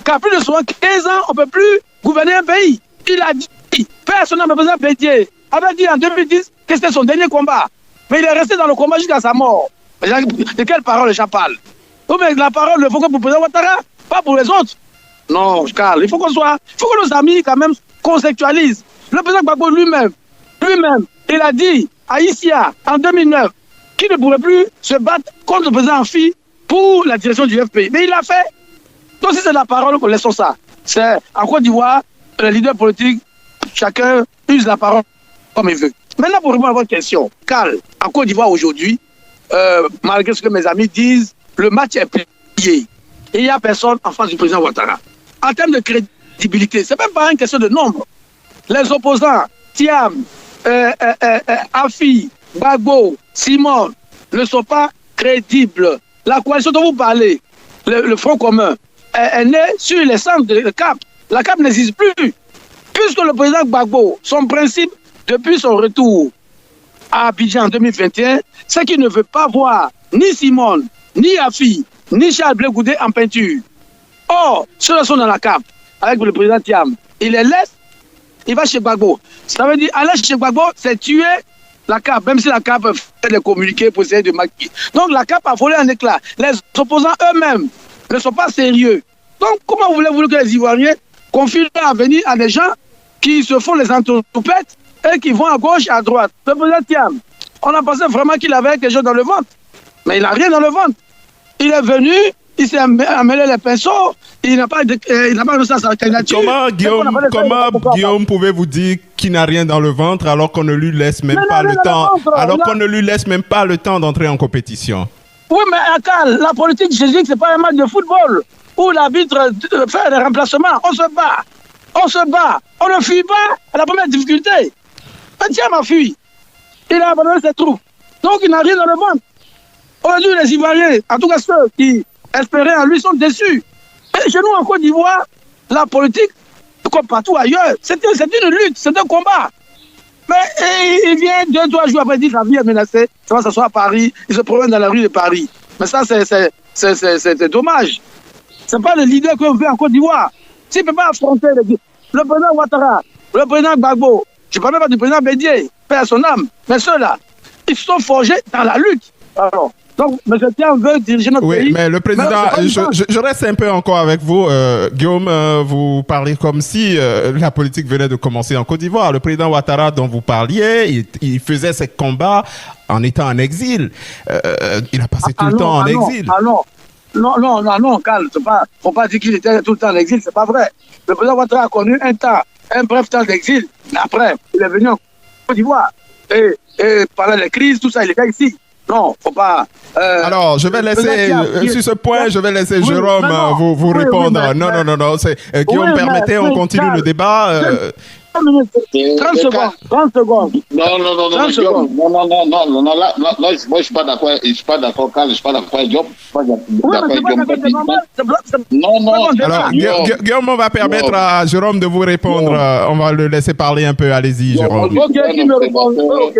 qu'à plus de 75 ans, on ne peut plus gouverner un pays. Il a dit, personne ne président Bédier avait dit en 2010 que c'était son dernier combat. Mais il est resté dans le combat jusqu'à sa mort. De quelle parole je parle? Mais la parole ne faut que pour le président Ouattara, pas pour les autres. Non, Carl, il faut que nos amis quand même conceptualisent. Le président Gbagbo lui-même, il a dit à Issia en 2009 qu'il ne pourrait plus se battre contre le président Afi pour la direction du FPI. Mais il l'a fait. Donc si c'est la parole, laissons ça. C'est en Côte d'Ivoire, les leaders politiques, chacun use la parole comme il veut. Maintenant, pour répondre à votre question, Carl, en Côte d'Ivoire aujourd'hui, malgré ce que mes amis disent, le match est plié. Et il n'y a personne en face du président Ouattara. En termes de crédibilité, ce n'est même pas une question de nombre. Les opposants, Thiam, Afi, Gbagbo, Simon, ne sont pas crédibles. La coalition dont vous parlez, le Front commun, est née sur les centres de CAP. La CAP n'existe plus. Puisque le président Gbagbo, son principe, depuis son retour à Abidjan en 2021, c'est qu'il ne veut pas voir ni Simone, ni Afi, ni Charles Blé Goudé en peinture. Or, ceux-là sont dans la CAP, avec le président Thiam. Il les laisse, il va chez Gbagbo. Ça veut dire, aller chez Gbagbo, c'est tuer la CAP, même si la CAP fait des communiqués pour essayer de maquiller. Donc la CAP a volé un éclat. Les opposants eux-mêmes ne sont pas sérieux. Donc comment voulez-vous que les Ivoiriens confient leur avenir à des gens qui se font les entoupettes et qui vont à gauche et à droite? Le président Thiam, on a pensé vraiment qu'il avait quelque chose dans le ventre. Mais il n'a rien dans le ventre. Il est venu, il s'est emmêlé les pinceaux, il n'a pas réussi à sa candidature. Comment Guillaume pouvez-vous dire qu'il n'a rien dans le ventre alors qu'on ne lui laisse même pas le temps, qu'on ne lui laisse même pas le temps d'entrer en compétition? Oui, mais Akal, la politique, je dis que ce n'est pas un match de football où l'arbitre fait des remplacements. On se bat. On ne fuit pas à la première difficulté. Thiam a fui. Il a abandonné ses troupes. Donc il n'a rien dans le ventre. Aujourd'hui, les Ivoiriens, en tout cas ceux qui espéraient en lui, sont déçus. Et chez nous, en Côte d'Ivoire, la politique, comme partout ailleurs, c'est une lutte, c'est un combat. Mais il vient 2-3 jours après, il dit que la vie est menacée, ça va s'asseoir à Paris, il se promène dans la rue de Paris. Mais ça, c'est dommage. Ce n'est pas le leader qu'on veut en Côte d'Ivoire. S'il ne peut pas affronter le président Ouattara, le président Gbagbo, je ne parle même pas du président Bédier, paix à son âme, mais ceux-là, ils se sont forgés dans la lutte. Alors, donc, M. Thiam veut diriger notre pays. Oui, mais le président, je reste un peu encore avec vous. Guillaume, vous parlez comme si la politique venait de commencer en Côte d'Ivoire. Le président Ouattara dont vous parliez, il faisait ses combats en étant en exil. Il a passé tout le temps en exil. Non, Carl, il ne faut pas dire qu'il était tout le temps en exil, c'est pas vrai. Le président Ouattara a connu un bref temps d'exil, mais après, il est venu en Côte d'Ivoire. Et pendant les crises, tout ça, il était ici. Non, faut pas. Alors, je vais laisser, sur ce point, je vais laisser Jérôme vous répondre. Non. Guillaume, permettez, on continue le débat. 30 secondes. 30 secondes. Non, là, moi, je suis pas d'accord. Je suis pas d'accord, Carl. Je suis pas d'accord avec Diop. Non. Alors, Guillaume, on va permettre à Jérôme de vous répondre. On va le laisser parler un peu. Allez-y, Jérôme. Ok, qui me répond? Ok.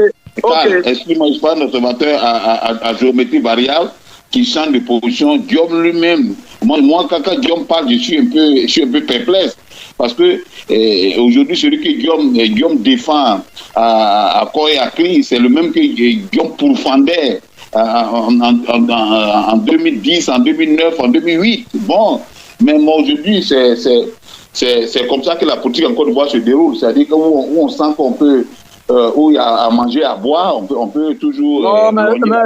Excuse-moi, je suis pas un observateur à géométrie variable qui change de position. Guillaume lui-même, moi quand Guillaume parle, je suis un peu perplexe. Parce que aujourd'hui, celui que Guillaume défend à corps et à cri, c'est le même que Guillaume pourfendait en 2010, en 2009, en 2008. Bon, mais aujourd'hui, c'est comme ça que la politique en Côte d'Ivoire se déroule. C'est-à-dire où on sent qu'on peut, où il y a à manger, à boire, on peut toujours... Non, mais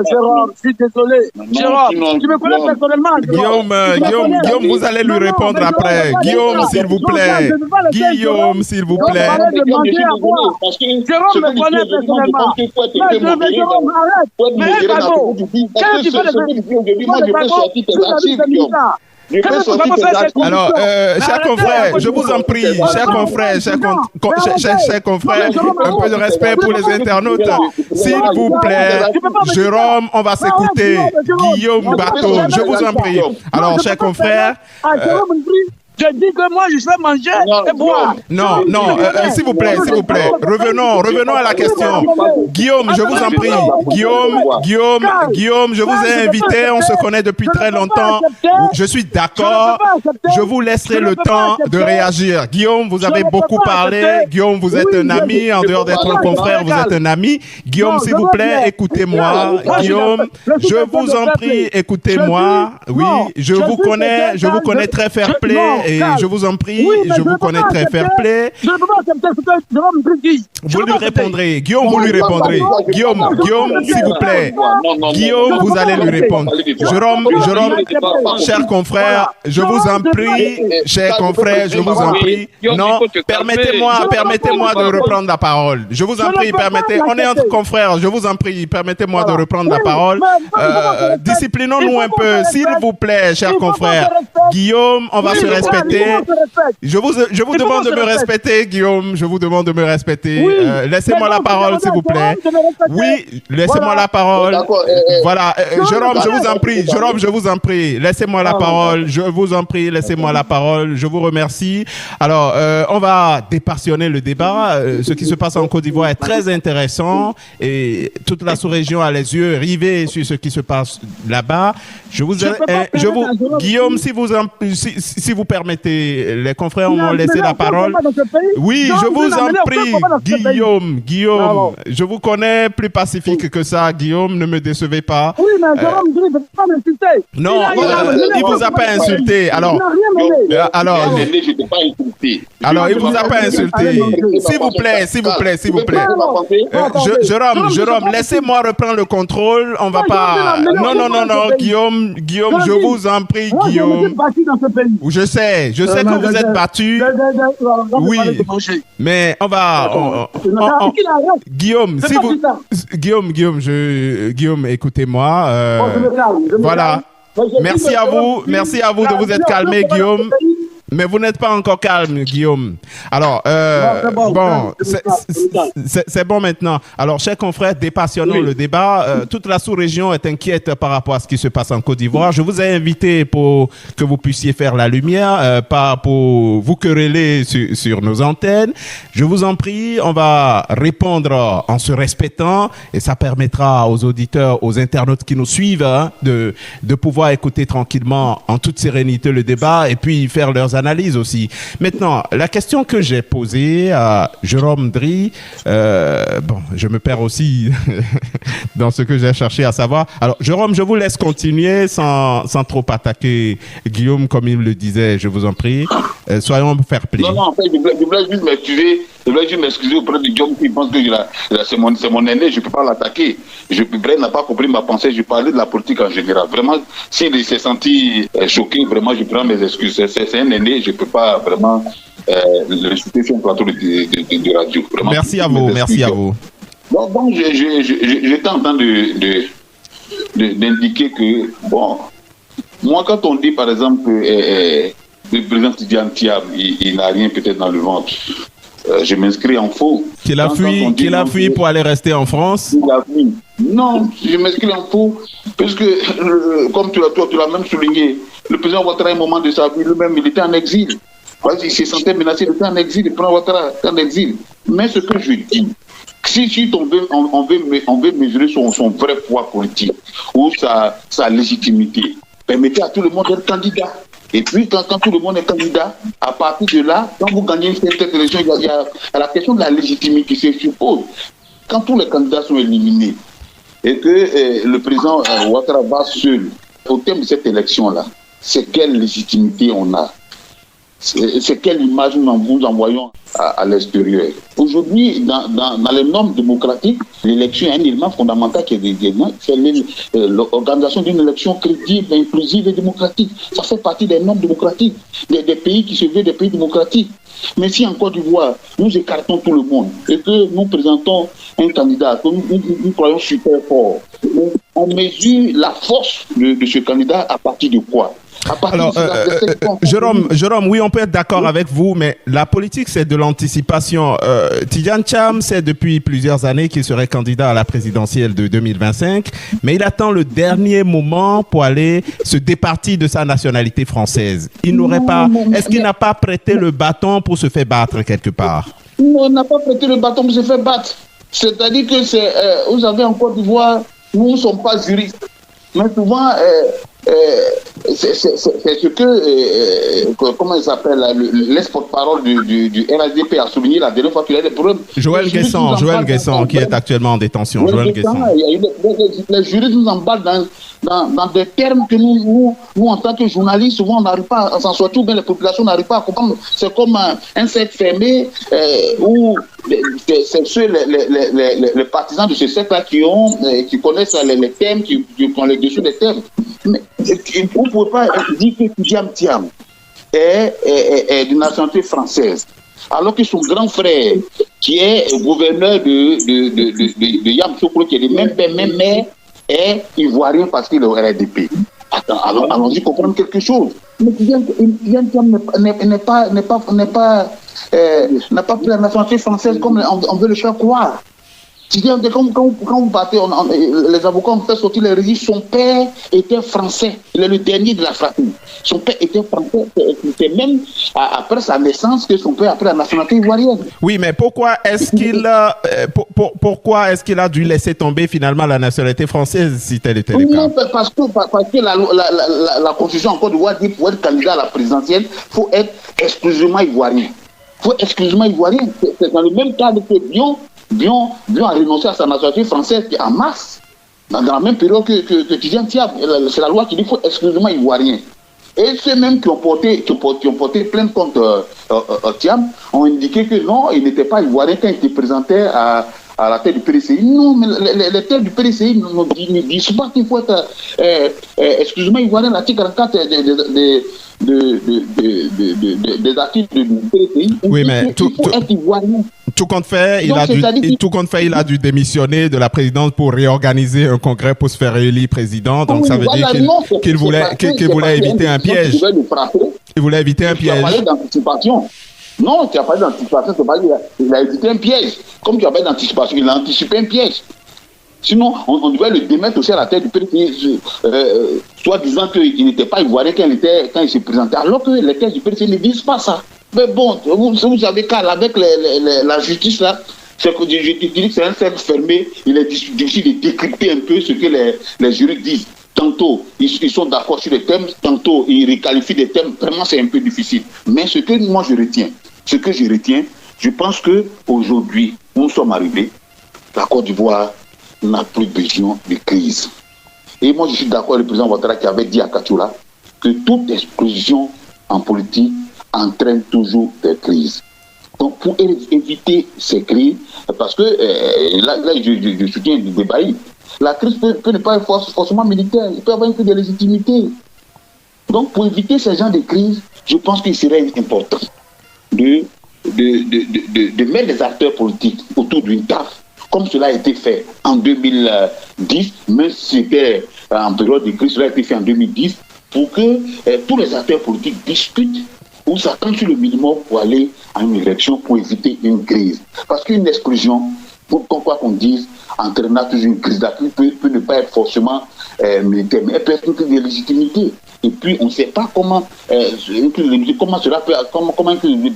Jérôme, je suis désolé. Jérôme, tu me connais personnellement. Guillaume, vous allez lui répondre après. Guillaume, s'il vous plaît. Guillaume, s'il vous plaît. Jérôme me connaît personnellement. Mais Jérôme, arrête. Mais pardon. Quand tu fais Alors, chers confrères, je vous en prie, chers confrères, un peu de respect pour les internautes. S'il vous plaît, Jérôme, on va s'écouter. Guillaume Bateau, je vous en prie. Alors, chers confrères... Je dis que moi, je vais manger et boire. Non, s'il vous plaît. Revenons à la question. Guillaume, je vous en prie. Guillaume, je vous ai invité. On se connaît depuis très longtemps. Je suis d'accord. Je vous laisserai le temps de réagir. Guillaume, vous avez beaucoup parlé. Guillaume, vous êtes un ami. En dehors d'être un confrère, vous êtes un ami. Guillaume, s'il vous plaît, écoutez-moi. Guillaume, je vous en prie, écoutez-moi. Oui, je vous connais très fair-play. Et je vous en prie, je vous connais très fair-play. Je ne peux pas accepter ce que Jérôme dit. Vous lui répondrez. Guillaume, vous lui répondrez. Guillaume, s'il vous plaît. Guillaume, vous allez lui répondre. Jérôme, chers confrères, je vous en prie. Chers confrères, je vous en prie. Non, permettez-moi de reprendre la parole. Je vous en prie, on est entre confrères. Je vous en prie, permettez-moi de reprendre la parole. Disciplinons-nous un peu, s'il vous plaît, chers confrères. Guillaume, on va se respecter. Je vous demande de me respecter, Guillaume. Je vous demande de me respecter. Laissez-moi la parole, s'il vous plaît. Oui, laissez-moi la parole. Voilà. Jérôme, je vous en prie. Laissez-moi la parole. Je vous en prie, laissez-moi la parole. Je vous remercie. Alors, on va dépassionner le débat. Ce qui se passe en Côte d'Ivoire est très intéressant et toute la sous-région a les yeux rivés sur ce qui se passe là-bas. Guillaume, si vous permettez, les confrères m'ont laissé la parole. Oui, je vous en prie, Guillaume, je vous connais plus pacifique que ça, Guillaume, ne me décevez pas. Oui, mais Jérôme, il ne peut pas m'insulter. Non, il vous a pas insulté. Alors, il vous a pas insulté. S'il vous plaît. Jérôme, laissez-moi reprendre le contrôle. On va pas. Non, Guillaume, je vous en prie, Guillaume. Je sais que vous êtes battu. Oui, mais on va. Guillaume, Guillaume, écoutez-moi. Voilà. Merci à vous de vous être calmé, Guillaume. Mais vous n'êtes pas encore calme, Guillaume. Alors, c'est bon maintenant. Alors, chers confrères, dépassionnons le débat. Toute la sous-région est inquiète par rapport à ce qui se passe en Côte d'Ivoire. Je vous ai invité pour que vous puissiez faire la lumière, pas pour vous quereller sur nos antennes. Je vous en prie, on va répondre en se respectant et ça permettra aux auditeurs, aux internautes qui nous suivent de pouvoir écouter tranquillement, en toute sérénité, le débat et puis faire leurs analyse aussi. Maintenant, la question que j'ai posée à Jérôme Dri, je me perds aussi dans ce que j'ai cherché à savoir. Alors, Jérôme, je vous laisse continuer sans trop attaquer Guillaume, comme il le disait, je vous en prie. Soyons fair-play. Non, en fait, je voulais juste m'excuser auprès de Guillaume qui pense que c'est mon aîné, je ne peux pas l'attaquer. Bref n'a pas compris ma pensée, je parlais de la politique en général. Vraiment, s'il s'est senti choqué, vraiment, je prends mes excuses. C'est un aîné, je ne peux pas vraiment le citer sur un plateau de radio. Vraiment, merci à vous. Donc, j'étais en train d'indiquer que, moi, quand on dit, par exemple, que le président Tidiane Thiam, il n'a rien peut-être dans le ventre, je m'inscris en faux. Qu'il a fui pour aller rester en France. Non, je m'inscris en faux, puisque, comme tu l'as même souligné, le président Ouattara, à un moment de sa vie, lui-même, il était en exil. Il se sentait menacé, il était en exil, le président Ouattara était en exil. Mais ce que je dis, si on veut mesurer son vrai poids politique ou sa légitimité, permettez à tout le monde d'être candidat. Et puis, quand tout le monde est candidat, à partir de là, quand vous gagnez cette élection, il y a la question de la légitimité qui se suppose. Quand tous les candidats sont éliminés et que le président Ouattara va seul, au terme de cette élection-là, c'est quelle légitimité on a? C'est quelle image nous envoyons à l'extérieur? Aujourd'hui, dans les normes démocratiques, l'élection est un élément fondamental qui est c'est l'organisation d'une élection crédible, inclusive et démocratique. Ça fait partie des normes démocratiques, des pays qui se veulent des pays démocratiques. Mais si en Côte d'Ivoire, nous écartons tout le monde et que nous présentons un candidat que nous croyons super fort, on mesure la force de ce candidat à partir de quoi? Alors, Jérôme, oui, on peut être d'accord avec vous, mais la politique, c'est de l'anticipation. Tidjane Thiam sait depuis plusieurs années qu'il serait candidat à la présidentielle de 2025, mais il attend le dernier moment pour aller se départir de sa nationalité française. Est-ce qu'il n'a pas prêté le bâton pour se faire battre quelque part? Non, il n'a pas prêté le bâton pour se faire battre. C'est-à-dire que vous avez en Côte d'Ivoire, nous ne sommes pas juristes. Mais souvent, c'est ce que, comment il s'appelle, l'ex-porte-parole du RADP a souligné la dernière fois qu'il y a des problèmes. Joël Guesson, qui est actuellement en détention. Les juristes nous emballent dans des termes que nous, en tant que journalistes, souvent on n'arrive pas à s'en sortir, ou bien les populations n'arrivent pas à comprendre. C'est comme un cercle fermé où c'est ceux, les partisans de ce cercle-là qui connaissent les thèmes, qui ont les dessus des thèmes. Mais vous ne pouvez pas dire que Tidjane Thiam est d'une nationalité française, alors que son grand frère, qui est gouverneur de Yamoussoukro, qui est le même père, même mère, est ivoirien parce qu'il est au RDP. Attends, allons-y comprendre quelque chose. Mais Tidjane Thiam n'a pas pris la nationalité française comme on veut le faire croire. Quand vous partez, les avocats ont fait sortir les registres, son père était français. Il est le dernier de la fratrie. Son père était français. C'est même après sa naissance que son père a pris la nationalité ivoirienne. Oui, mais pourquoi est-ce qu'il a dû laisser tomber finalement la nationalité française si tel était le cas? Non, parce que la Constitution en Côte d'Ivoire dit que pour être candidat à la présidentielle, il faut être exclusivement ivoirien. C'est dans le même cadre que Bion a renoncé à sa nationalité française en mars, dans la même période que Tidjane Thiam. C'est la loi qui dit qu'il faut exclusivement ivoirien. Et ceux mêmes qui ont porté plainte contre Thiam ont indiqué que non, il n'était pas ivoirien quand il était présenté à la tête du PDCI. Non, mais les têtes du PDCI ne disent pas qu'il faut être exclusivement ivoirien. L'article 44 des articles du PDCI. Oui, mais tout compte fait, il a dû démissionner de la présidence pour réorganiser un congrès pour se faire élire président. Donc ça veut dire qu'il voulait éviter un piège. Il voulait éviter un piège. Tu as parlé d'anticipation. Non, tu as parlé d'anticipation, il a évité un piège. Comme tu as parlé d'anticipation, il a anticipé un piège. Sinon, on devait le démettre aussi à la tête du PDCI, soit disant qu'il n'était pas ivoirien quand il se présentait, alors que les thèses du PDCI ne disent pas ça. Mais bon, vous savez qu'avec la justice, là, c'est que je dis que c'est un cercle fermé, il est difficile de décrypter un peu ce que les juristes disent. Tantôt, ils sont d'accord sur les thèmes, tantôt, ils requalifient des thèmes. Vraiment, c'est un peu difficile. Mais ce que je retiens, je pense qu'aujourd'hui, nous sommes arrivés, la Côte d'Ivoire n'a plus besoin de crise. Et moi, je suis d'accord avec le président Ouattara qui avait dit à Katoula que toute explosion en politique entraîne toujours des crises. Donc, pour éviter ces crises, parce que là je soutiens le débat, la crise peut ne pas être forcément militaire, il peut y avoir une crise de légitimité. Donc, pour éviter ce genre de crise, je pense qu'il serait important de mettre les acteurs politiques autour d'une table, comme cela a été fait en 2010, mais c'était en période de crise, cela a été fait en 2010, pour que tous les acteurs politiques discutent ou s'attendre sur le minimum pour aller à une élection pour éviter une crise. Parce qu'une exclusion, quoi qu'on dise, entraînera toujours une crise. La crise peut ne pas être forcément militaire, mais elle peut être une crise de légitimité. Et puis, on ne sait pas comment une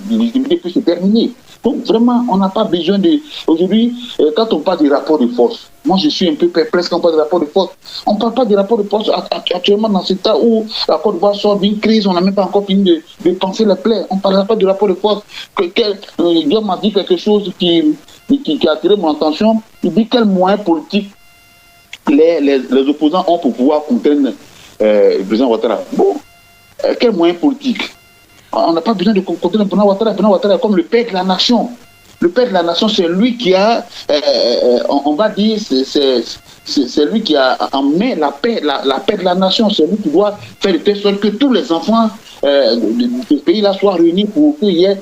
légitimité peut se terminer. Donc, vraiment, on n'a pas besoin de... Aujourd'hui, quand on parle des rapports de force, moi, je suis un peu perplexe quand on parle de rapports de force. On ne parle pas des rapports de force actuellement dans cet état où la Côte d'Ivoire sort d'une crise, on n'a même pas encore fini de penser les plaies. On ne parlera pas de rapports de force. Guillaume m'a dit quelque chose qui a attiré mon attention. Il dit quels moyens politiques les opposants ont pour pouvoir contraindre le président Ouattara. Bon, quels moyens politiques? On n'a pas besoin de contraindre le président Ouattara. Le président Ouattara est comme le père de la nation. Le père de la nation, c'est lui qui a, on va dire, c'est lui qui a emmené la paix de la nation. C'est lui qui doit faire de telle sorte que tous les enfants de ce pays-là soient réunis pour qu'il y ait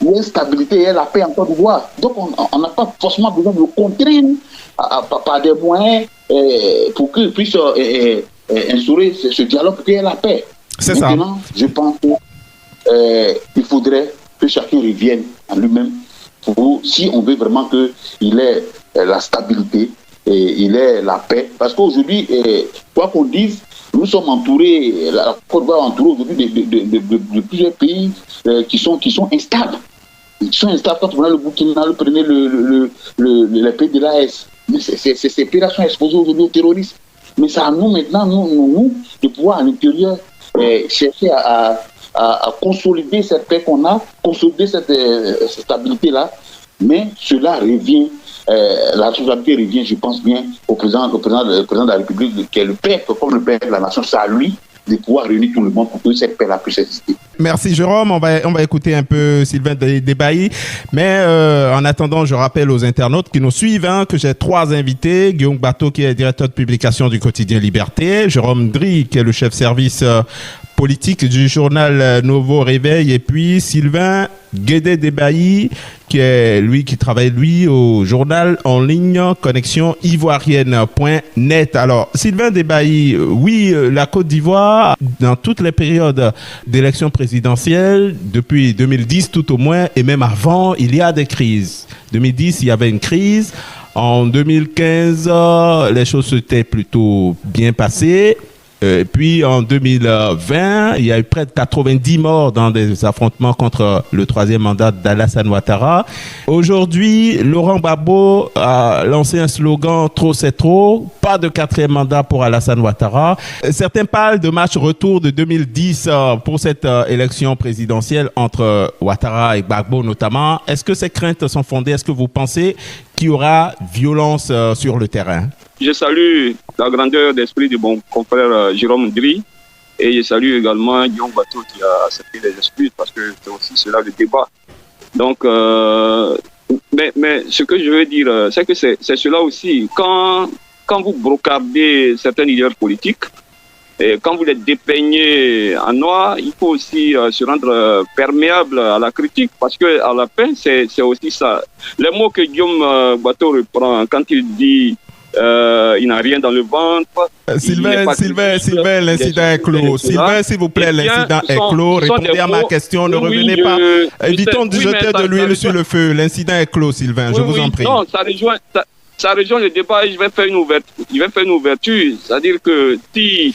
une stabilité, il y ait la paix en Côte d'Ivoire. Donc, on n'a pas forcément besoin de le contraindre par des moyens pour qu'il puisse instaurer ce dialogue, pour qu'il y ait la paix. C'est Maintenant, je pense qu'il faudrait que chacun revienne à lui-même. Si on veut vraiment qu'il ait la stabilité et il ait la paix. Parce qu'aujourd'hui, quoi qu'on dise, nous sommes entourés, la Côte d'Ivoire est entourée aujourd'hui de plusieurs pays qui sont instables. Ils sont instables. Quand on a le Burkina, le prenez les pays de l'AS. Ces pays-là sont exposés aujourd'hui aux terroristes. Mais c'est à nous maintenant, nous, de pouvoir à l'intérieur chercher à consolider cette paix qu'on a, consolider cette stabilité-là, mais cela revient, la responsabilité revient, je pense bien, au président de la République, qui est le père, comme le père de la nation, c'est à lui de pouvoir réunir tout le monde pour que cette paix-là puisse exister. Merci Jérôme, on va écouter un peu Sylvain Debailly, mais en attendant, je rappelle aux internautes qui nous suivent que j'ai 3 invités, Guillaume Bateau qui est directeur de publication du quotidien Liberté, Jérôme Dri qui est le chef service politique du journal Nouveau Réveil, et puis Sylvain Guédé Debailly qui travaille au journal en ligne connexion ivoirienne.net. Alors Sylvain Debailly, oui, la Côte d'Ivoire dans toutes les périodes d'élections présidentielles depuis 2010 tout au moins, et même avant, il y a des crises. 2010 il y avait une crise, en 2015 les choses s'étaient plutôt bien passées. Puis en 2020, il y a eu près de 90 morts dans des affrontements contre le 3e mandat d'Alassane Ouattara. Aujourd'hui, Laurent Gbagbo a lancé un slogan « Trop c'est trop », pas de 4e mandat pour Alassane Ouattara. Certains parlent de match retour de 2010 pour cette élection présidentielle entre Ouattara et Gbagbo notamment. Est-ce que ces craintes sont fondées? Est-ce que vous pensez qu'il y aura violence sur le terrain? Je salue la grandeur d'esprit de mon confrère Jérôme Dri, et je salue également Guillaume Bateau qui a accepté les excuses parce que c'est aussi cela le débat. Donc, mais ce que je veux dire, c'est que c'est cela aussi. Quand vous brocardez certains leaders politiques, et quand vous les dépeignez en noir, il faut aussi se rendre perméable à la critique, parce que à la fin, c'est aussi ça. Les mots que Guillaume Bateau reprend quand il dit il n'a rien dans le ventre. Sylvain, l'incident est clos. Sylvain, s'il vous plaît, l'incident est clos. Répondez à ma question, ne revenez pas. Évitons de jeter de l'huile sur le feu. L'incident est clos, Sylvain, je vous en prie. Non, ça rejoint le débat et je vais faire une ouverture. C'est-à-dire que si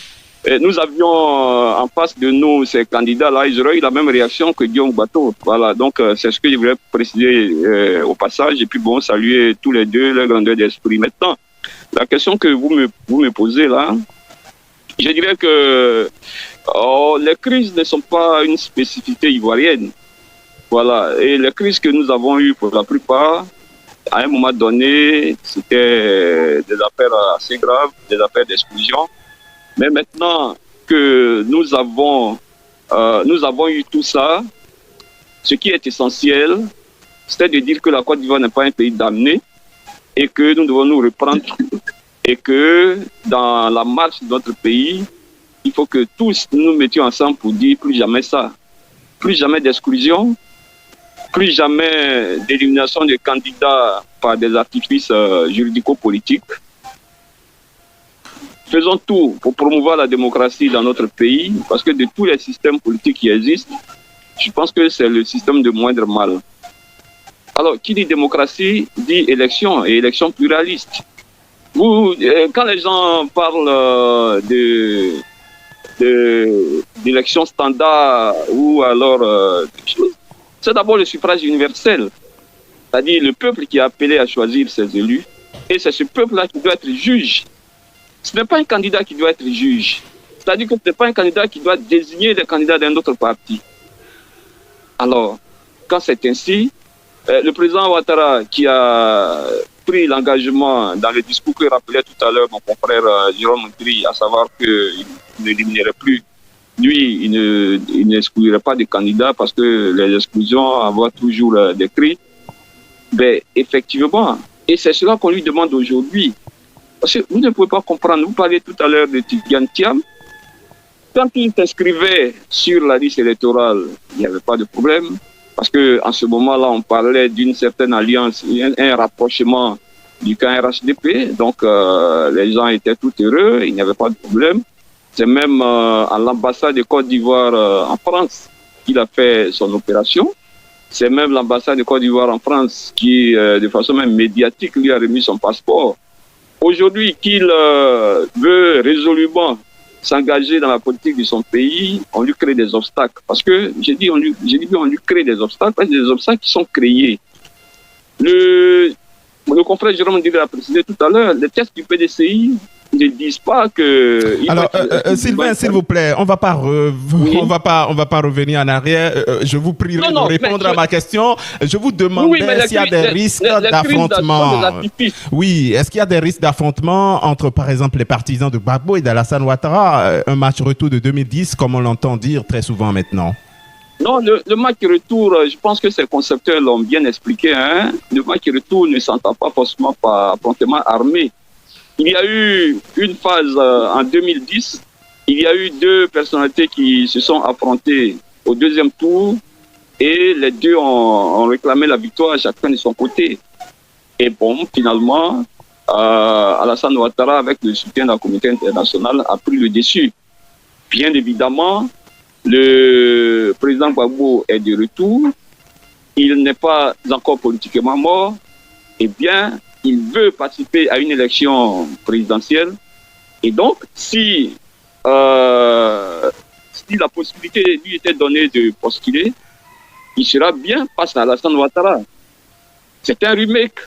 nous avions en face de nous ces candidats-là, ils auraient eu la même réaction que Guillaume Bateau. Voilà, donc c'est ce que je voulais préciser au passage. Et puis bon, saluer tous les deux, la grandeur d'esprit. Maintenant, la question que vous me posez là, je dirais que les crises ne sont pas une spécificité ivoirienne. Voilà, et les crises que nous avons eues pour la plupart, à un moment donné, c'était des affaires assez graves, des affaires d'exclusion. Mais maintenant que nous avons eu tout ça, ce qui est essentiel, c'est de dire que la Côte d'Ivoire n'est pas un pays damné, et que nous devons nous reprendre, et que dans la marche de notre pays, il faut que tous nous mettions ensemble pour dire plus jamais ça, plus jamais d'exclusion, plus jamais d'élimination de candidats par des artifices juridico-politiques. Faisons tout pour promouvoir la démocratie dans notre pays, parce que de tous les systèmes politiques qui existent, Je pense que c'est le système de moindre mal. Alors, qui dit démocratie, dit élection, et élection pluraliste. Quand les gens parlent d'élection standard ou alors c'est d'abord le suffrage universel. C'est-à-dire le peuple qui est appelé à choisir ses élus, et c'est ce peuple-là qui doit être juge. Ce n'est pas un candidat qui doit être juge. C'est-à-dire que ce n'est pas un candidat qui doit désigner des candidats d'un autre parti. Alors, quand c'est ainsi, le président Ouattara, qui a pris l'engagement dans le discours que rappelait tout à l'heure mon confrère Jérôme Ndri, à savoir qu'il n'éliminerait plus, lui, il n'exclurait pas de candidats parce que les exclusions avoir toujours des cris. Ben, effectivement, et c'est cela qu'on lui demande aujourd'hui. Parce que vous ne pouvez pas comprendre, vous parlez tout à l'heure de Tidiane Thiam. Quand il s'inscrivait sur la liste électorale, il n'y avait pas de problème. Parce qu'en ce moment-là, on parlait d'une certaine alliance, un rapprochement du camp RHDP. Donc, les gens étaient tout heureux, il n'y avait pas de problème. C'est même à l'ambassade de Côte d'Ivoire en France qu'il a fait son opération. C'est même l'ambassade de Côte d'Ivoire en France qui, de façon même médiatique, lui a remis son passeport. Aujourd'hui, qu'il veut résolument s'engager dans la politique de son pays, on lui crée des obstacles. Parce que, j'ai dit, on lui crée des obstacles, parce que des obstacles qui sont créés. Le confrère Jérôme Ndri l'a précisé tout à l'heure, les tests du PDCI ne disent pas que... Alors, Sylvain, s'il vous plaît, on va pas revenir en arrière. Je vous prierai de répondre à ma question. Je vous demandais s'il y a des risques d'affrontement. Oui, est-ce qu'il y a des risques d'affrontement entre, par exemple, les partisans de Gbagbo et d'Alassane Ouattara, un match retour de 2010, comme on l'entend dire très souvent maintenant? Non, le match retour, je pense que ces concepteurs l'ont bien expliqué. Hein? Le match retour ne s'entend pas forcément par affrontement armé. Il y a eu une phase en 2010, il y a eu deux personnalités qui se sont affrontées au deuxième tour et les deux ont réclamé la victoire chacun de son côté. Et bon, finalement, Alassane Ouattara, avec le soutien de la communauté internationale, a pris le dessus. Bien évidemment, le président Gbagbo est de retour, il n'est pas encore politiquement mort, et bien, il veut participer à une élection présidentielle. Et donc, si la possibilité lui était donnée de postuler, il sera bien face à Alassane Ouattara. C'est un remake,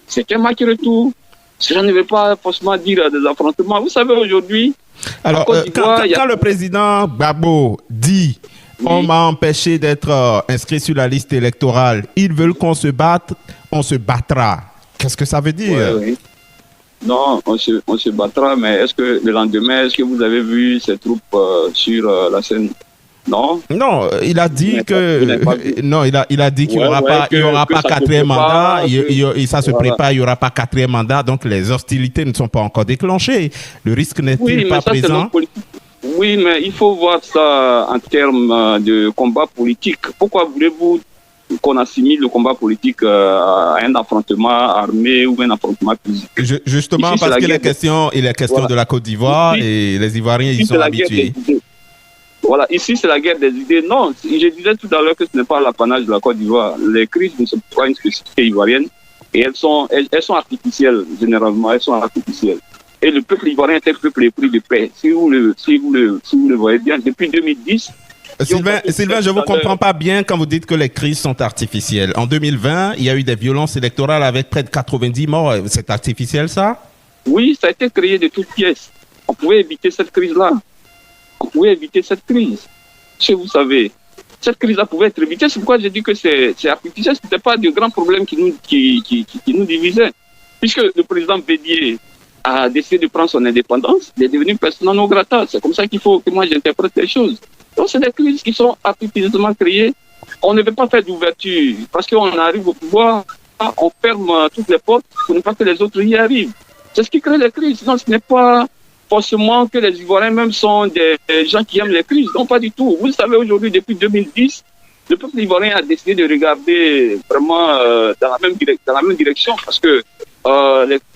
c'est un match retour. Cela ne veut pas forcément dire des affrontements. Vous savez, aujourd'hui... Alors, quand le président Gbagbo dit « On m'a empêché d'être inscrit sur la liste électorale, ils veulent qu'on se batte, on se battra ». Qu'est-ce que ça veut dire? Oui. Non, on se battra, mais est-ce que le lendemain, est-ce que vous avez vu ces troupes sur la scène? Non. Non, il a dit que non, il a dit qu'il n'y aura pas, quatrième mandat. Ça se prépare, il n'y aura pas quatrième mandat. Donc les hostilités ne sont pas encore déclenchées. Le risque n'est-il pas présent? Oui, mais il faut voir ça en termes de combat politique. Pourquoi voulez-vous qu'on assimile le combat politique à un affrontement armé ou un affrontement physique? Justement, ici, parce qu'il est question de la Côte d'Ivoire et les Ivoiriens y sont habitués. Voilà, ici c'est la guerre des idées. Non, je disais tout à l'heure que ce n'est pas l'apanage de la Côte d'Ivoire. Les crises ne sont pas une spécificité ivoirienne et elles sont artificielles, généralement, elles sont artificielles. Et le peuple ivoirien est un peuple épris de paix. Si vous le voyez bien, depuis 2010, Sylvain, je ne vous comprends pas bien quand vous dites que les crises sont artificielles. En 2020, il y a eu des violences électorales avec près de 90 morts. C'est artificiel, ça? Oui, ça a été créé de toutes pièces. On pouvait éviter cette crise-là. On pouvait éviter cette crise. Si vous savez, cette crise-là pouvait être évitée. C'est pourquoi j'ai dit que c'est artificiel. Ce n'était pas de grands problèmes qui nous divisaient. Puisque le président Bédier a décidé de prendre son indépendance, il est devenu persona non grata. C'est comme ça qu'il faut que moi j'interprète les choses. Donc, c'est des crises qui sont artificiellement créées. On ne peut pas faire d'ouverture parce qu'on arrive au pouvoir, on ferme toutes les portes pour ne pas que les autres y arrivent. C'est ce qui crée les crises. Sinon, ce n'est pas forcément que les Ivoiriens même sont des gens qui aiment les crises. Non, pas du tout. Vous le savez, aujourd'hui, depuis 2010, le peuple ivoirien a décidé de regarder vraiment dans la même direction parce que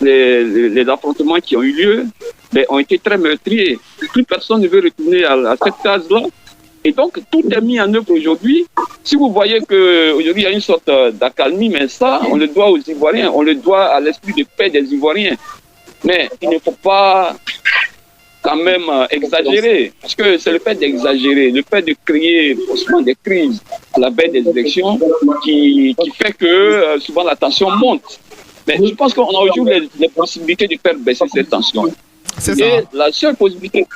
les affrontements qui ont eu lieu ont été très meurtriers. Plus personne ne veut retourner à cette case-là. Et donc, tout est mis en œuvre aujourd'hui. Si vous voyez qu'aujourd'hui, il y a une sorte d'accalmie, mais ça, on le doit aux Ivoiriens, on le doit à l'esprit de paix des Ivoiriens. Mais il ne faut pas quand même exagérer, parce que c'est le fait d'exagérer, le fait de créer forcément des crises à la veille des élections qui fait que souvent la tension monte. Mais je pense qu'on a aujourd'hui les possibilités de faire baisser cette tension. Et la seule possibilité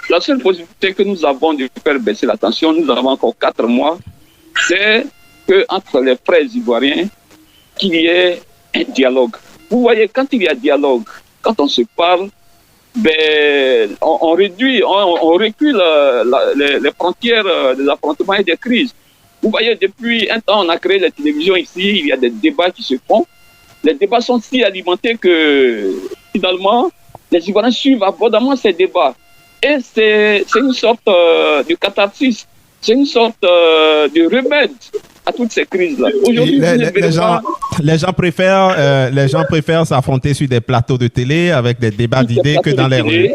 que nous avons de faire baisser la tension, nous avons encore 4 mois, c'est qu'entre les frères ivoiriens, qu'il y ait un dialogue. Vous voyez, quand il y a dialogue, quand on se parle, ben, on recule les frontières des affrontements et des crises. Vous voyez, depuis un temps, on a créé la télévision ici, il y a des débats qui se font. Les débats sont si alimentés que finalement, les Ivoiriens suivent abondamment ces débats. Et c'est une sorte de catharsis, c'est une sorte de remède à toutes ces crises-là. Aujourd'hui, les gens préfèrent s'affronter sur des plateaux de télé avec des débats d'idées que dans les rues.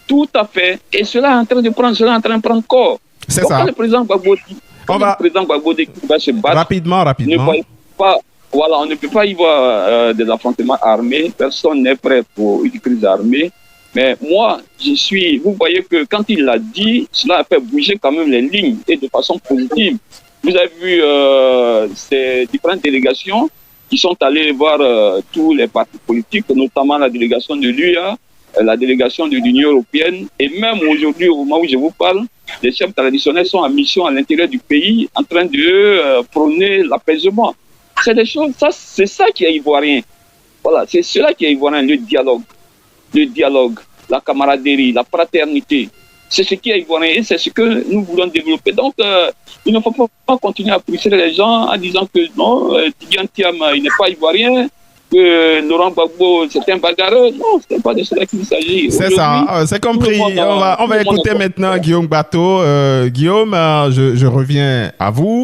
Tout à fait. Et cela est en train de prendre corps. C'est ça. Le président Gbagbo dit qu'il va se battre. Rapidement. On ne peut pas y voir des affrontements armés. Personne n'est prêt pour une crise armée. Mais moi, vous voyez que quand il l'a dit, cela a fait bouger quand même les lignes et de façon positive. Vous avez vu ces différentes délégations qui sont allées voir tous les partis politiques, notamment la délégation de l'UA, la délégation de l'Union européenne. Et même aujourd'hui, au moment où je vous parle, les chefs traditionnels sont en mission à l'intérieur du pays en train de prôner l'apaisement. C'est des choses, c'est ça qui est ivoirien. Voilà, c'est cela qui est ivoirien, le dialogue, la camaraderie, la fraternité. C'est ce qui est ivoirien et c'est ce que nous voulons développer. Donc, il ne faut pas continuer à pousser les gens en disant que non, Tidjane Thiam, il n'est pas ivoirien, que Laurent Gbagbo, c'est un bagarreur. Non, ce n'est pas de cela qu'il s'agit. C'est ça, c'est compris. On va écouter maintenant Guillaume Bateau. Guillaume, je reviens à vous.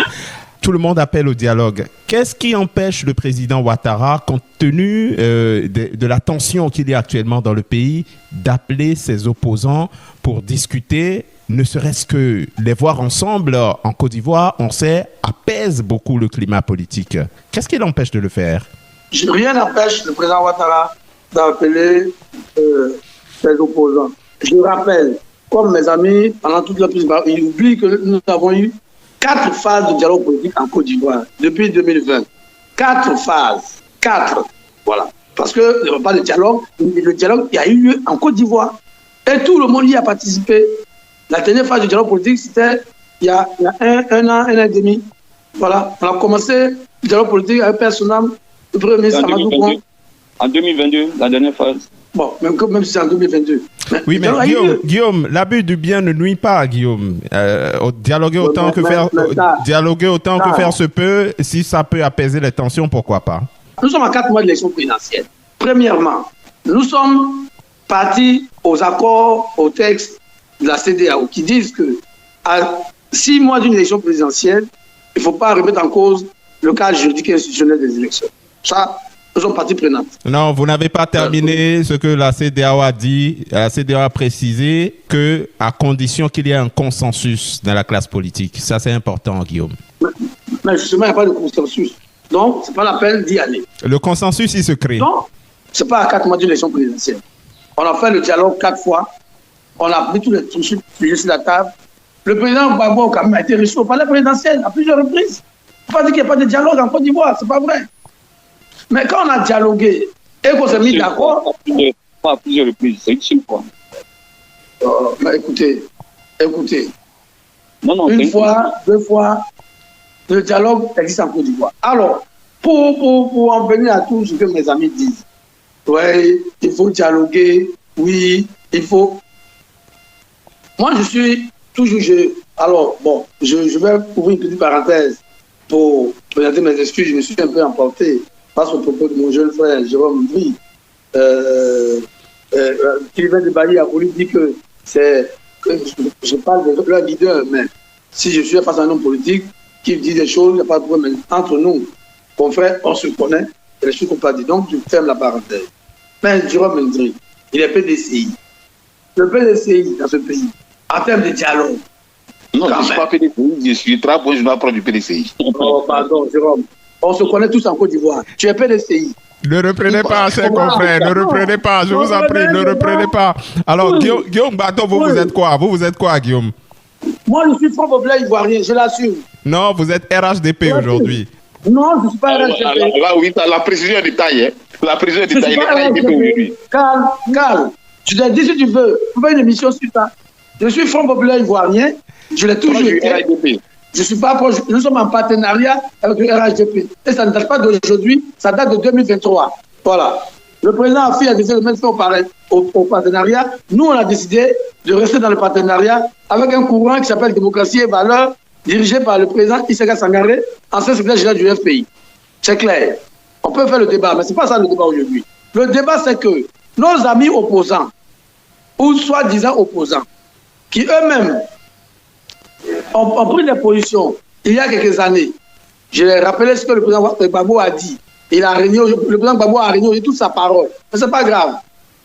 Tout le monde appelle au dialogue. Qu'est-ce qui empêche le président Ouattara, compte tenu de la tension qu'il y a actuellement dans le pays, d'appeler ses opposants pour discuter, ne serait-ce que les voir ensemble en Côte d'Ivoire, on sait, apaise beaucoup le climat politique. Qu'est-ce qui l'empêche de le faire? Rien n'empêche le président Ouattara d'appeler ses opposants. Je rappelle, comme mes amis, pendant toute la prise, ils oublient que nous avons eu 4 phases de dialogue politique en Côte d'Ivoire depuis 2020. 4 phases. 4. Voilà. Parce que il n'y a pas de dialogue. Le dialogue, il y a eu lieu en Côte d'Ivoire. Et tout le monde y a participé. La dernière phase du dialogue politique, c'était il y a un an et demi. Voilà. On a commencé le dialogue politique avec Personnam, le premier ministre Amadou Kouan. En 2022, la dernière phase. Bon, même si c'est en 2022. Oui, mais Guillaume, l'abus du bien ne nuit pas, Guillaume. Dialoguer autant que faire se peut, si ça peut apaiser les tensions, pourquoi pas? Nous sommes à 4 mois de l'élection présidentielle. Premièrement, nous sommes partis aux accords, aux textes de la CEDEAO qui disent que à 6 mois d'une élection présidentielle, il ne faut pas remettre en cause le cadre juridique et institutionnel des élections. Ça, nous sommes partie prenante. Non, vous n'avez pas terminé ce que la CEDEAO a dit. La CEDEAO a précisé qu'à condition qu'il y ait un consensus dans la classe politique. Ça, c'est important, Guillaume. Mais justement, il n'y a pas de consensus. Donc, ce n'est pas la peine d'y aller. Le consensus, il se crée. Non, ce n'est pas à 4 mois d'une élection présidentielle. On a fait le dialogue 4 fois. On a mis tous les trucs sur la table. Le président Gbagbo, quand même, a été reçu au palais présidentiel à plusieurs reprises. Il ne faut pas dire qu'il n'y a pas de dialogue en Côte d'Ivoire. Ce n'est pas vrai. Mais quand on a dialogué et qu'on s'est mis d'accord... Pas à plusieurs reprises, c'est une seule fois. Mais écoutez. Non, une fois, 2 fois, le dialogue existe en Côte d'Ivoire. Alors, pour en venir à tout ce que mes amis disent, oui, il faut dialoguer, oui, il faut... Moi, je suis toujours... Alors, bon, je vais ouvrir une petite parenthèse pour présenter mes excuses. Je me suis un peu emporté face au propos de mon jeune frère Jérôme Ndri. Sylvain Debali a voulu dire que je parle de leur leader, mais si je suis face à un homme politique qui dit des choses, il n'y a pas de problème. Entre nous, confrères, on se connaît, et les choses qu'on peut dire. Donc, je ferme la parenthèse. Mais Jérôme Ndri, il est PDCI. Le PDCI dans ce pays, en termes de dialogue, Non, je ne suis pas PDCI, je suis très bon journal pro du PDCI. Oh, pardon, Jérôme. On se connaît tous en Côte d'Ivoire. Tu es PDCI. Ne reprenez pas, chers confrères, ne reprenez pas, je vous en prie, ne reprenez pas. Alors, Guillaume Bato, vous êtes quoi? Vous êtes quoi, Guillaume? Moi, je suis Front Populaire Ivoirien, je l'assume. Non, vous êtes RHDP aujourd'hui. Non, je ne suis pas RHDP. Là, oui, la précision est détaillée. La précision est détaillée. Calme. Tu t'es dit si tu veux. Tu fais une émission sur ça. Je suis Front Populaire Ivoirien. Je l'ai toujours été. Je suis pas proche. Nous sommes en partenariat avec le RHDP. Et ça ne date pas d'aujourd'hui, ça date de 2023. Voilà. Le président a décidé de mettre fin au partenariat. Nous, on a décidé de rester dans le partenariat avec un courant qui s'appelle Démocratie et Valeurs, dirigé par le président Issaga Sangaré, ancien secrétaire général du FPI. C'est clair. On peut faire le débat, mais ce n'est pas ça le débat aujourd'hui. Le débat, c'est que nos amis opposants, ou soi-disant opposants, qui eux-mêmes ont pris des positions il y a quelques années. Je vais rappeler ce que le président Gbagbo a dit. Le président Gbagbo a régné toute sa parole. Mais ce n'est pas grave.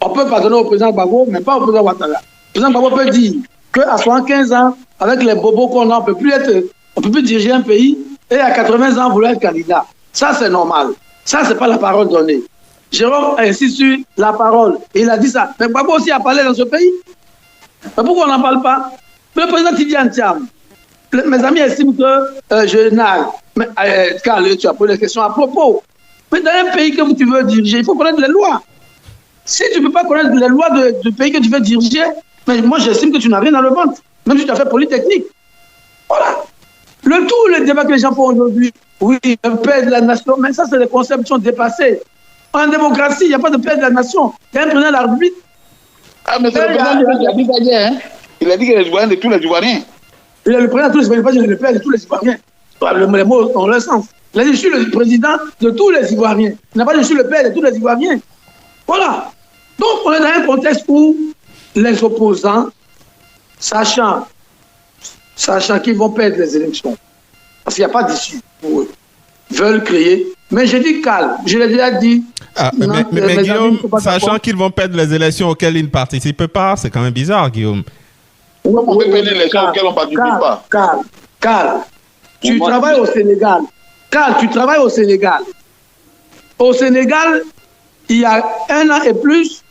On peut pardonner au président Gbagbo, mais pas au président Ouattara. Le président Gbagbo peut dire qu'à 75 ans, avec les bobos qu'on a, on ne peut plus diriger un pays, et à 80 ans, vouloir être candidat. Ça, c'est normal. Ça, ce n'est pas la parole donnée. Jérôme insiste sur la parole. Et il a dit ça. Mais Gbagbo aussi a parlé dans ce pays. Mais pourquoi on n'en parle pas? Le président Tidi Antiam, mes amis estiment que je nage. Mais Carl, tu as posé des questions à propos. Mais dans un pays que tu veux diriger, il faut connaître les lois. Si tu ne peux pas connaître les lois du pays que tu veux diriger, mais moi j'estime que tu n'as rien dans le ventre, même si tu as fait polytechnique. Voilà. Le débat que les gens font aujourd'hui, oui, le père de la nation, mais ça c'est des conceptions dépassées. En démocratie, il n'y a pas de père de la nation. Il y a un président de la République. Ah, mais c'est le président qui a dit ça hier, hein? Il a dit que les Ivoiriens de tous les Ivoiriens. Il est le président de tous les Ivoiriens, pas le père de tous les Ivoiriens. Les mots ont leur sens. Il a dit, je suis le président de tous les Ivoiriens. Il n'a pas dit, je suis le père de tous les Ivoiriens. Voilà. Donc, on est dans un contexte où les opposants, sachant qu'ils vont perdre les élections, parce qu'il n'y a pas d'issue pour eux, veulent créer. Mais je dis calme. Je l'ai déjà dit. Ah, mais Guillaume, sachant qu'ils vont perdre les élections auxquelles ils ne participent pas, c'est quand même bizarre, Guillaume. On peut perdre les élections auxquelles on ne participe pas. Calme. Tu travailles au Sénégal. Calme, tu travailles au Sénégal. Au Sénégal, il y a 1 an et plus,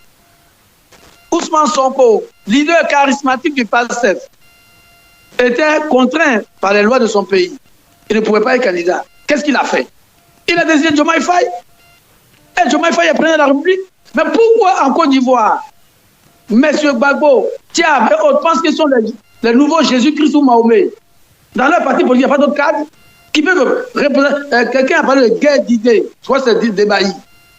Ousmane Sonko, leader charismatique du PASTEF, était contraint par les lois de son pays. Il ne pouvait pas être candidat. Qu'est-ce qu'il a fait? Il a désigné Diomaye Faye. Et Diomaye Faye est président de la République. Mais pourquoi en Côte d'Ivoire, M. Gbagbo, Thiam et autres pensent qu'ils sont les nouveaux Jésus-Christ ou Mahomet? Dans leur parti politique, il n'y a pas d'autres cadres qui peuvent représenter. Quelqu'un a parlé de guerre d'idées. Je crois que c'est Débailly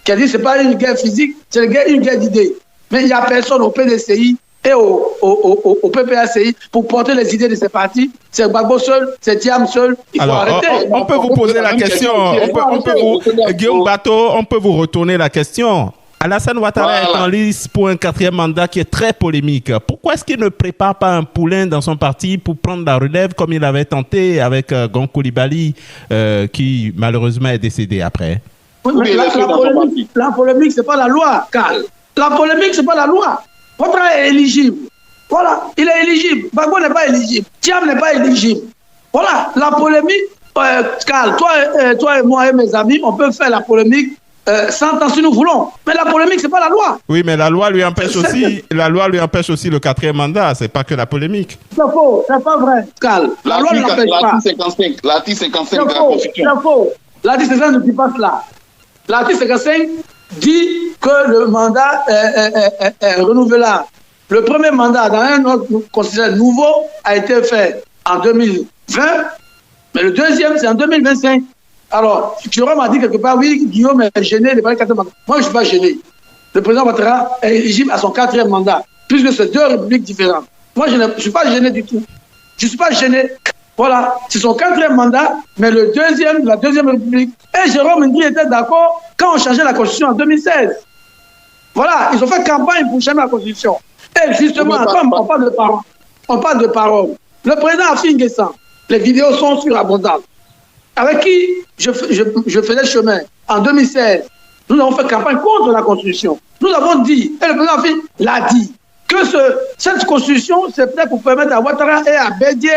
qui a dit que ce n'est pas une guerre physique, c'est une guerre d'idées. Mais il n'y a personne au PDCI et au PPACI pour porter les idées de ces partis. C'est Gbagbo seul, c'est Thiam seul. Il faut arrêter. On peut vous poser la question. Guillaume Bato, on peut vous retourner la question. Alassane Ouattara est en lice pour un 4e mandat qui est très polémique. Pourquoi est-ce qu'il ne prépare pas un poulain dans son parti pour prendre la relève comme il avait tenté avec Gon Coulibaly qui malheureusement est décédé après? Oui, la polémique, c'est pas la loi, Karl. La polémique, c'est pas la loi. Ouattara est éligible. Voilà, il est éligible. Gbagbo n'est pas éligible. Thiam n'est pas éligible. Voilà, la polémique, Karl, toi et moi et mes amis, on peut faire la polémique 100 ans si nous voulons. Mais la polémique, c'est pas la loi. Oui, mais la loi lui empêche aussi le 4e mandat. C'est pas que la polémique. C'est faux, c'est pas vrai, Karl. La loi ne l'empêche pas. L'article 55 de la Constitution. C'est faux. L'article 55 ne dit pas cela. L'article 55 dit que le mandat est renouvelable. Le premier mandat dans un autre constitutionnel nouveau a été fait en 2020, mais le deuxième, c'est en 2025. Alors, Jérôme a dit quelque part, oui, Guillaume est gêné de parler 4e mandat. Moi, je ne suis pas gêné. Le président Ouattara est éligible à son 4e mandat, puisque c'est 2 républiques différentes. Moi, je ne suis pas gêné du tout. Je ne suis pas gêné. Voilà, c'est son 4e mandat, mais la 2e république. Et Jérôme Ndri était d'accord quand on changeait la Constitution en 2016. Voilà, ils ont fait campagne pour changer la Constitution. Et justement, comme on parle de parole, le président Affi N'Guessan, les vidéos sont surabondantes, avec qui je faisais chemin en 2016. Nous avons fait campagne contre la Constitution. Nous avons dit, et le président Affi l'a dit, que cette Constitution, c'est peut-être pour permettre à Ouattara et à Bédié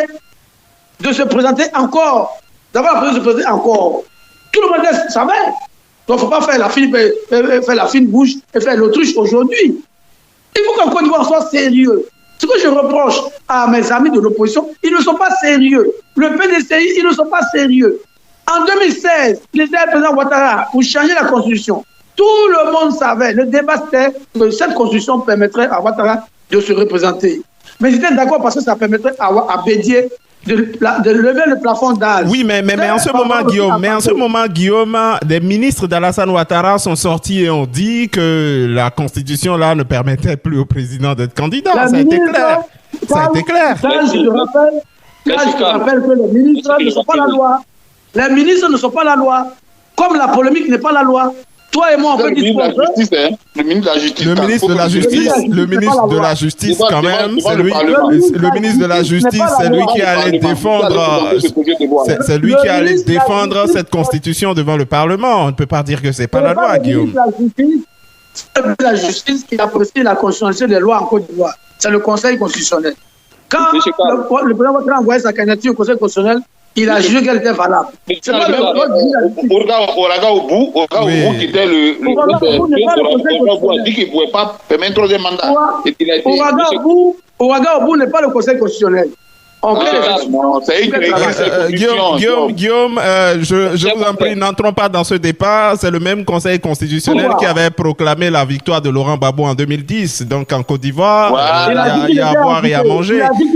de se présenter encore, d'avoir la possibilité de se présenter encore. Tout le monde savait. Donc, il ne faut pas faire la fine bouche et faire l'autruche aujourd'hui. Il faut qu'en Côte d'Ivoire soit sérieux. Ce que je reproche à mes amis de l'opposition, ils ne sont pas sérieux. Le PDCI, ils ne sont pas sérieux. En 2016, il était le président Ouattara pour changer la constitution. Tout le monde savait, le débat c'était que cette constitution permettrait à Ouattara de se représenter. Mais ils étaient d'accord parce que ça permettrait à Bédié de lever le plafond d'âge. Oui, mais en ce moment, Guillaume, des ministres d'Alassane Ouattara sont sortis et ont dit que la constitution là ne permettait plus au président d'être candidat. Ça a été clair. Je te rappelle que les ministres ne sont pas la loi. Les ministres ne sont pas la loi. Comme la polémique n'est pas la loi. Toi et moi, on peut dire le ministre de la Justice. Le ministre de la Justice, quand même, c'est lui. Le ministre de la Justice, c'est lui qui allait défendre. C'est lui qui allait défendre cette constitution devant le Parlement. On ne peut pas dire que c'est pas la loi, Guillaume. C'est la justice qui apprécie la constitution des lois en Côte d'Ivoire. C'est le Conseil constitutionnel. Quand le président Ouattara a envoyé sa candidature au Conseil constitutionnel, il a jugé qu'elle était valable. Oraga Obu, qui était le a dit qu'il ne pouvait pas permettre un troisième mandat. Oraga Obu n'est pas le Conseil constitutionnel. Guillaume, je vous en prie, n'entrons pas dans ce débat. C'est le même Conseil constitutionnel qui avait proclamé la victoire de Laurent Gbagbo en 2010. Donc en Côte d'Ivoire, il y a à boire et à manger. Il a dit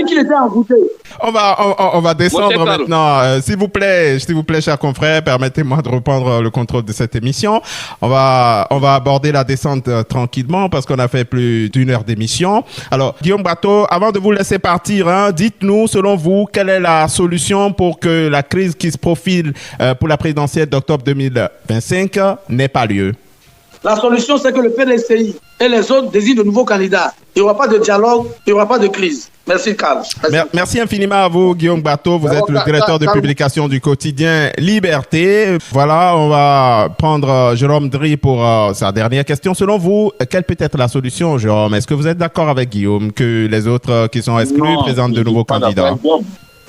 qu'il était envoûté. On va descendre maintenant. S'il vous plaît, chers confrères, permettez-moi de reprendre le contrôle de cette émission. On va aborder la descente tranquillement parce qu'on a fait plus d'une heure d'émission. Alors, Guillaume Bateau, avant de vous laisser partir, dites-nous, selon vous, quelle est la solution pour que la crise qui se profile pour la présidentielle d'octobre 2025 n'ait pas lieu? La solution, c'est que le PDCI et les autres désignent de nouveaux candidats. Il n'y aura pas de dialogue, il n'y aura pas de crise. Merci, Carl. Merci infiniment à vous, Guillaume Bateau. Vous êtes le directeur de publication du quotidien Liberté. Voilà, on va prendre Jérôme Dri pour sa dernière question. Selon vous, quelle peut être la solution, Jérôme? Est-ce que vous êtes d'accord avec Guillaume que les autres qui sont exclus présentent de nouveaux candidats?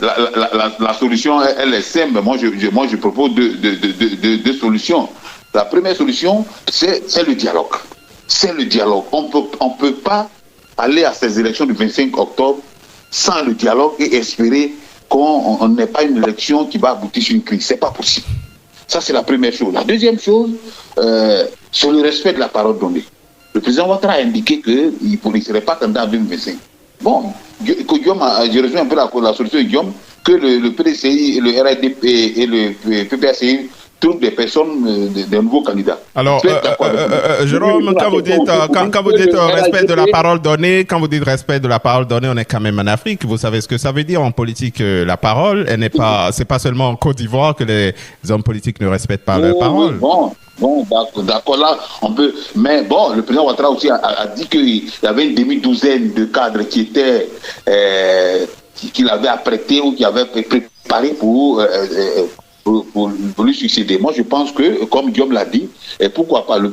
La solution, elle est simple. Moi, je propose deux solutions. La première solution, c'est le dialogue. C'est le dialogue. On peut pas aller à ces élections du 25 octobre sans le dialogue et espérer qu'on n'ait pas une élection qui va aboutir sur une crise. C'est pas possible. Ça, c'est la première chose. La deuxième chose, c'est le respect de la parole donnée. Le président Ouattara a indiqué qu'il ne serait pas candidat en 2025. Bon, Guillaume, je rejoins un peu la solution de Guillaume, que le PDCI, le RADP et le PPACI trouvent des personnes, des nouveaux candidats. Alors, Jérôme, quand vous dites respect de la parole donnée, on est quand même en Afrique. Vous savez ce que ça veut dire en politique, la parole. C'est pas seulement en Côte d'Ivoire que les hommes politiques ne respectent pas leur parole. Bon, d'accord, là, on peut. Mais bon, le président Ouattara aussi a dit qu'il y avait une demi-douzaine de cadres qui étaient, qu'il avait apprêtés ou qui avaient préparé pour lui succéder. Moi, je pense que, comme Guillaume l'a dit, et pourquoi pas, le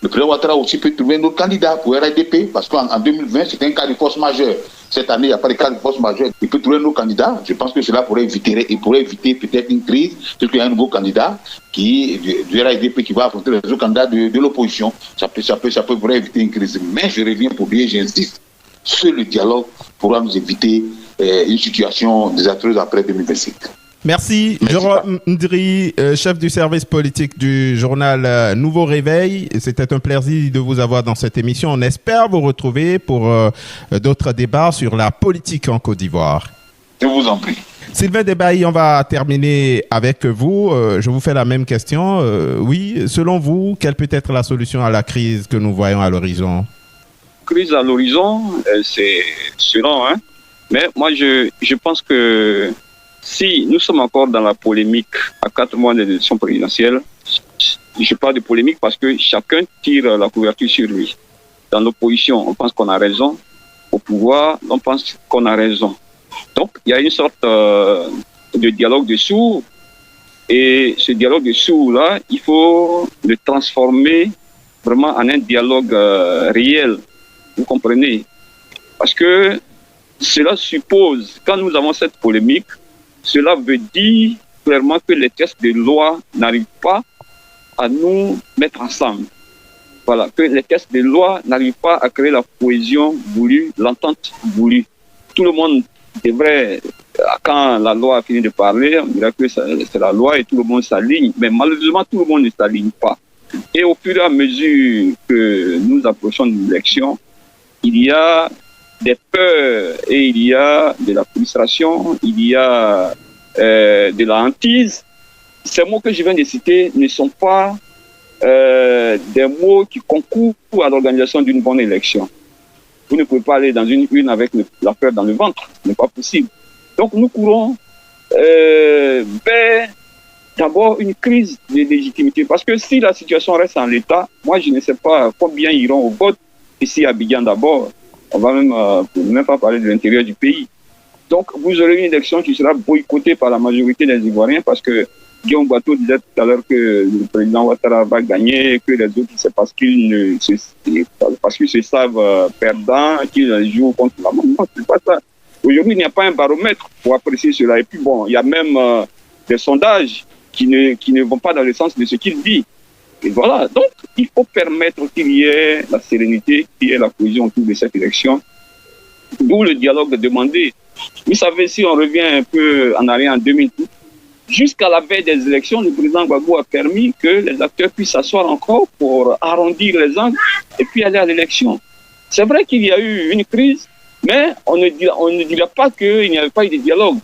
président Ouattara aussi peut trouver un autre candidat pour RADP, parce qu'en 2020, c'était un cas de force majeure. Cette année, il n'y a pas de cas de force majeure. Il peut trouver un autre candidat. Je pense que cela pourrait éviter peut-être une crise, parce qu'il y a un nouveau candidat du RADP qui va affronter les autres candidats de l'opposition. Ça pourrait éviter une crise. Mais je reviens pour dire, j'insiste, seul le dialogue pourra nous éviter une situation désastreuse après 2025. Merci. Jérôme Ndri, chef du service politique du journal Nouveau Réveil. C'était un plaisir de vous avoir dans cette émission. On espère vous retrouver pour d'autres débats sur la politique en Côte d'Ivoire. Je vous en prie. Sylvain Debailly, on va terminer avec vous. Je vous fais la même question. Oui, selon vous, quelle peut être la solution à la crise que nous voyons à l'horizon? Crise à l'horizon, c'est selon, mais moi je pense que si nous sommes encore dans la polémique à 4 mois des élections présidentielles, je parle de polémique parce que chacun tire la couverture sur lui. Dans l'opposition, on pense qu'on a raison. Au pouvoir, on pense qu'on a raison. Donc, il y a une sorte de dialogue de sourds. Et ce dialogue de sourds-là, il faut le transformer vraiment en un dialogue réel. Vous comprenez? Parce que cela suppose, quand nous avons cette polémique, cela veut dire clairement que les textes de loi n'arrivent pas à nous mettre ensemble. Voilà, que les textes de loi n'arrivent pas à créer la cohésion voulue, l'entente voulue. Tout le monde devrait, quand la loi a fini de parler, on dirait que c'est la loi et tout le monde s'aligne. Mais malheureusement, tout le monde ne s'aligne pas. Et au fur et à mesure que nous approchons de l'élection, il y a des peurs et il y a de la frustration, il y a de la hantise. Ces mots que je viens de citer ne sont pas des mots qui concourent à l'organisation d'une bonne élection. Vous ne pouvez pas aller dans une urne avec la peur dans le ventre, ce n'est pas possible. Donc nous courons vers d'abord une crise de légitimité, parce que si la situation reste en l'état, moi je ne sais pas combien iront au vote ici à Abidjan d'abord. On va même pas parler de l'intérieur du pays. Donc vous aurez une élection qui sera boycottée par la majorité des Ivoiriens, parce que Guillaume Bateau disait tout à l'heure que le président Ouattara va gagner, que les autres, c'est parce qu'ils se savent perdants, qu'ils jouent contre la main. Non, c'est pas ça. Aujourd'hui, il n'y a pas un baromètre pour apprécier cela. Et puis bon, il y a même des sondages qui ne vont pas dans le sens de ce qu'il dit. Et voilà. Donc, il faut permettre qu'il y ait la sérénité, qu'il y ait la cohésion autour de cette élection. D'où le dialogue demandé. Vous savez, si on revient un peu en arrière en 2012, jusqu'à la veille des élections, le président Gbagbo a permis que les acteurs puissent s'asseoir encore pour arrondir les angles et puis aller à l'élection. C'est vrai qu'il y a eu une crise, mais on ne dira pas qu'il n'y avait pas eu de dialogue.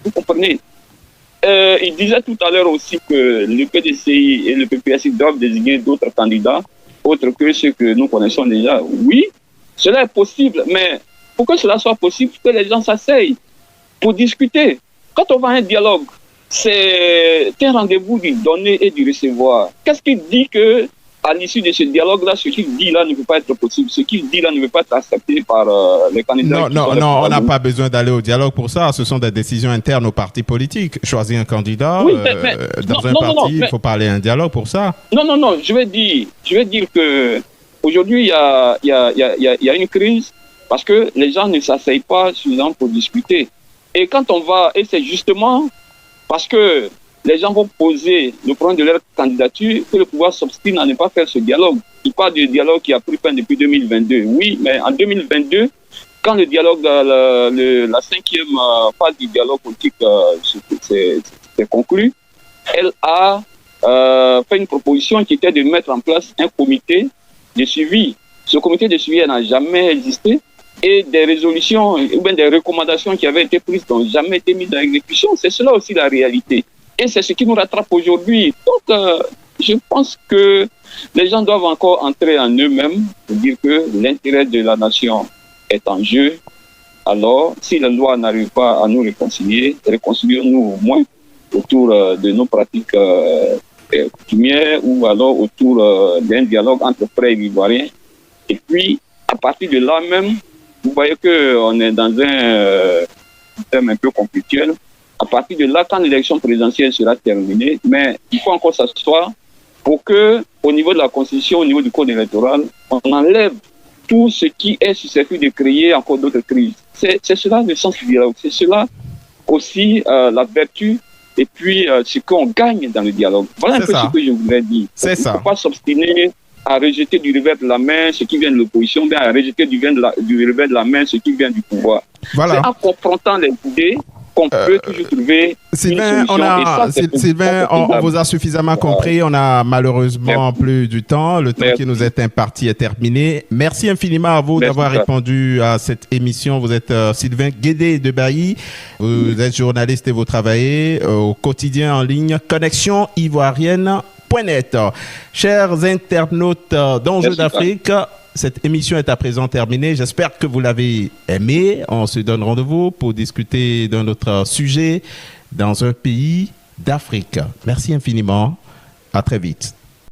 Vous comprenez? Il disait tout à l'heure aussi que le PDCI et le PPSI doivent désigner d'autres candidats, autres que ceux que nous connaissons déjà. Oui, cela est possible, mais pour que cela soit possible, il faut que les gens s'asseyent pour discuter. Quand on va à un dialogue, c'est un rendez-vous du donner et du recevoir. Qu'est-ce qui dit que, à l'issue de ce dialogue-là, ce qu'il dit là ne peut pas être possible, ce qu'il dit là ne peut pas être accepté par les candidats? Non, on n'a pas besoin d'aller au dialogue pour ça. Ce sont des décisions internes aux partis politiques. Choisir un candidat dans un parti, il faut parler un dialogue pour ça. Non, je vais dire que aujourd'hui il y a une crise parce que les gens ne s'asseyent pas suffisamment pour discuter. Et quand on va, et c'est justement parce que les gens vont poser le problème de leur candidature que le pouvoir s'obstine à ne pas faire ce dialogue. Il parle du dialogue qui a pris fin depuis 2022. Oui, mais en 2022, quand le dialogue, la cinquième phase du dialogue politique s'est conclue, elle a fait une proposition qui était de mettre en place un comité de suivi. Ce comité de suivi n'a jamais existé. Et des résolutions ou bien des recommandations qui avaient été prises n'ont jamais été mises en exécution. C'est cela aussi la réalité. Et c'est ce qui nous rattrape aujourd'hui. Donc, je pense que les gens doivent encore entrer en eux-mêmes pour dire que l'intérêt de la nation est en jeu. Alors, si la loi n'arrive pas à nous réconcilier, réconcilions-nous au moins autour de nos pratiques coutumières ou alors autour d'un dialogue entre frères ivoiriens. Et puis, à partir de là même, vous voyez qu'on est dans un thème un peu conflictuel. À partir de là, quand l'élection présidentielle sera terminée, mais il faut encore s'asseoir pour que, au niveau de la Constitution, au niveau du Code électoral, on enlève tout ce qui est susceptible de créer encore d'autres crises. C'est cela le sens du dialogue. C'est cela aussi la vertu et puis ce qu'on gagne dans le dialogue. Voilà un peu ce que je voudrais dire. Il ne faut pas s'obstiner à rejeter du revers de la main ce qui vient de l'opposition, bien à rejeter du revers de la main ce qui vient du pouvoir. Voilà. C'est en confrontant les idées qu'on peut toujours trouver Sylvain, on vous a suffisamment compris. On a malheureusement plus du temps. Le temps qui nous est imparti est terminé. Merci infiniment à vous d'avoir répondu à cette émission. Vous êtes Sylvain Guédé de Bailly. Vous êtes journaliste et vous travaillez au quotidien en ligne Connexion Ivoirienne.net. Chers internautes d'Enjeux d'Afrique, cette émission est à présent terminée. J'espère que vous l'avez aimée. On se donne rendez-vous pour discuter d'un autre sujet dans un pays d'Afrique. Merci infiniment. À très vite.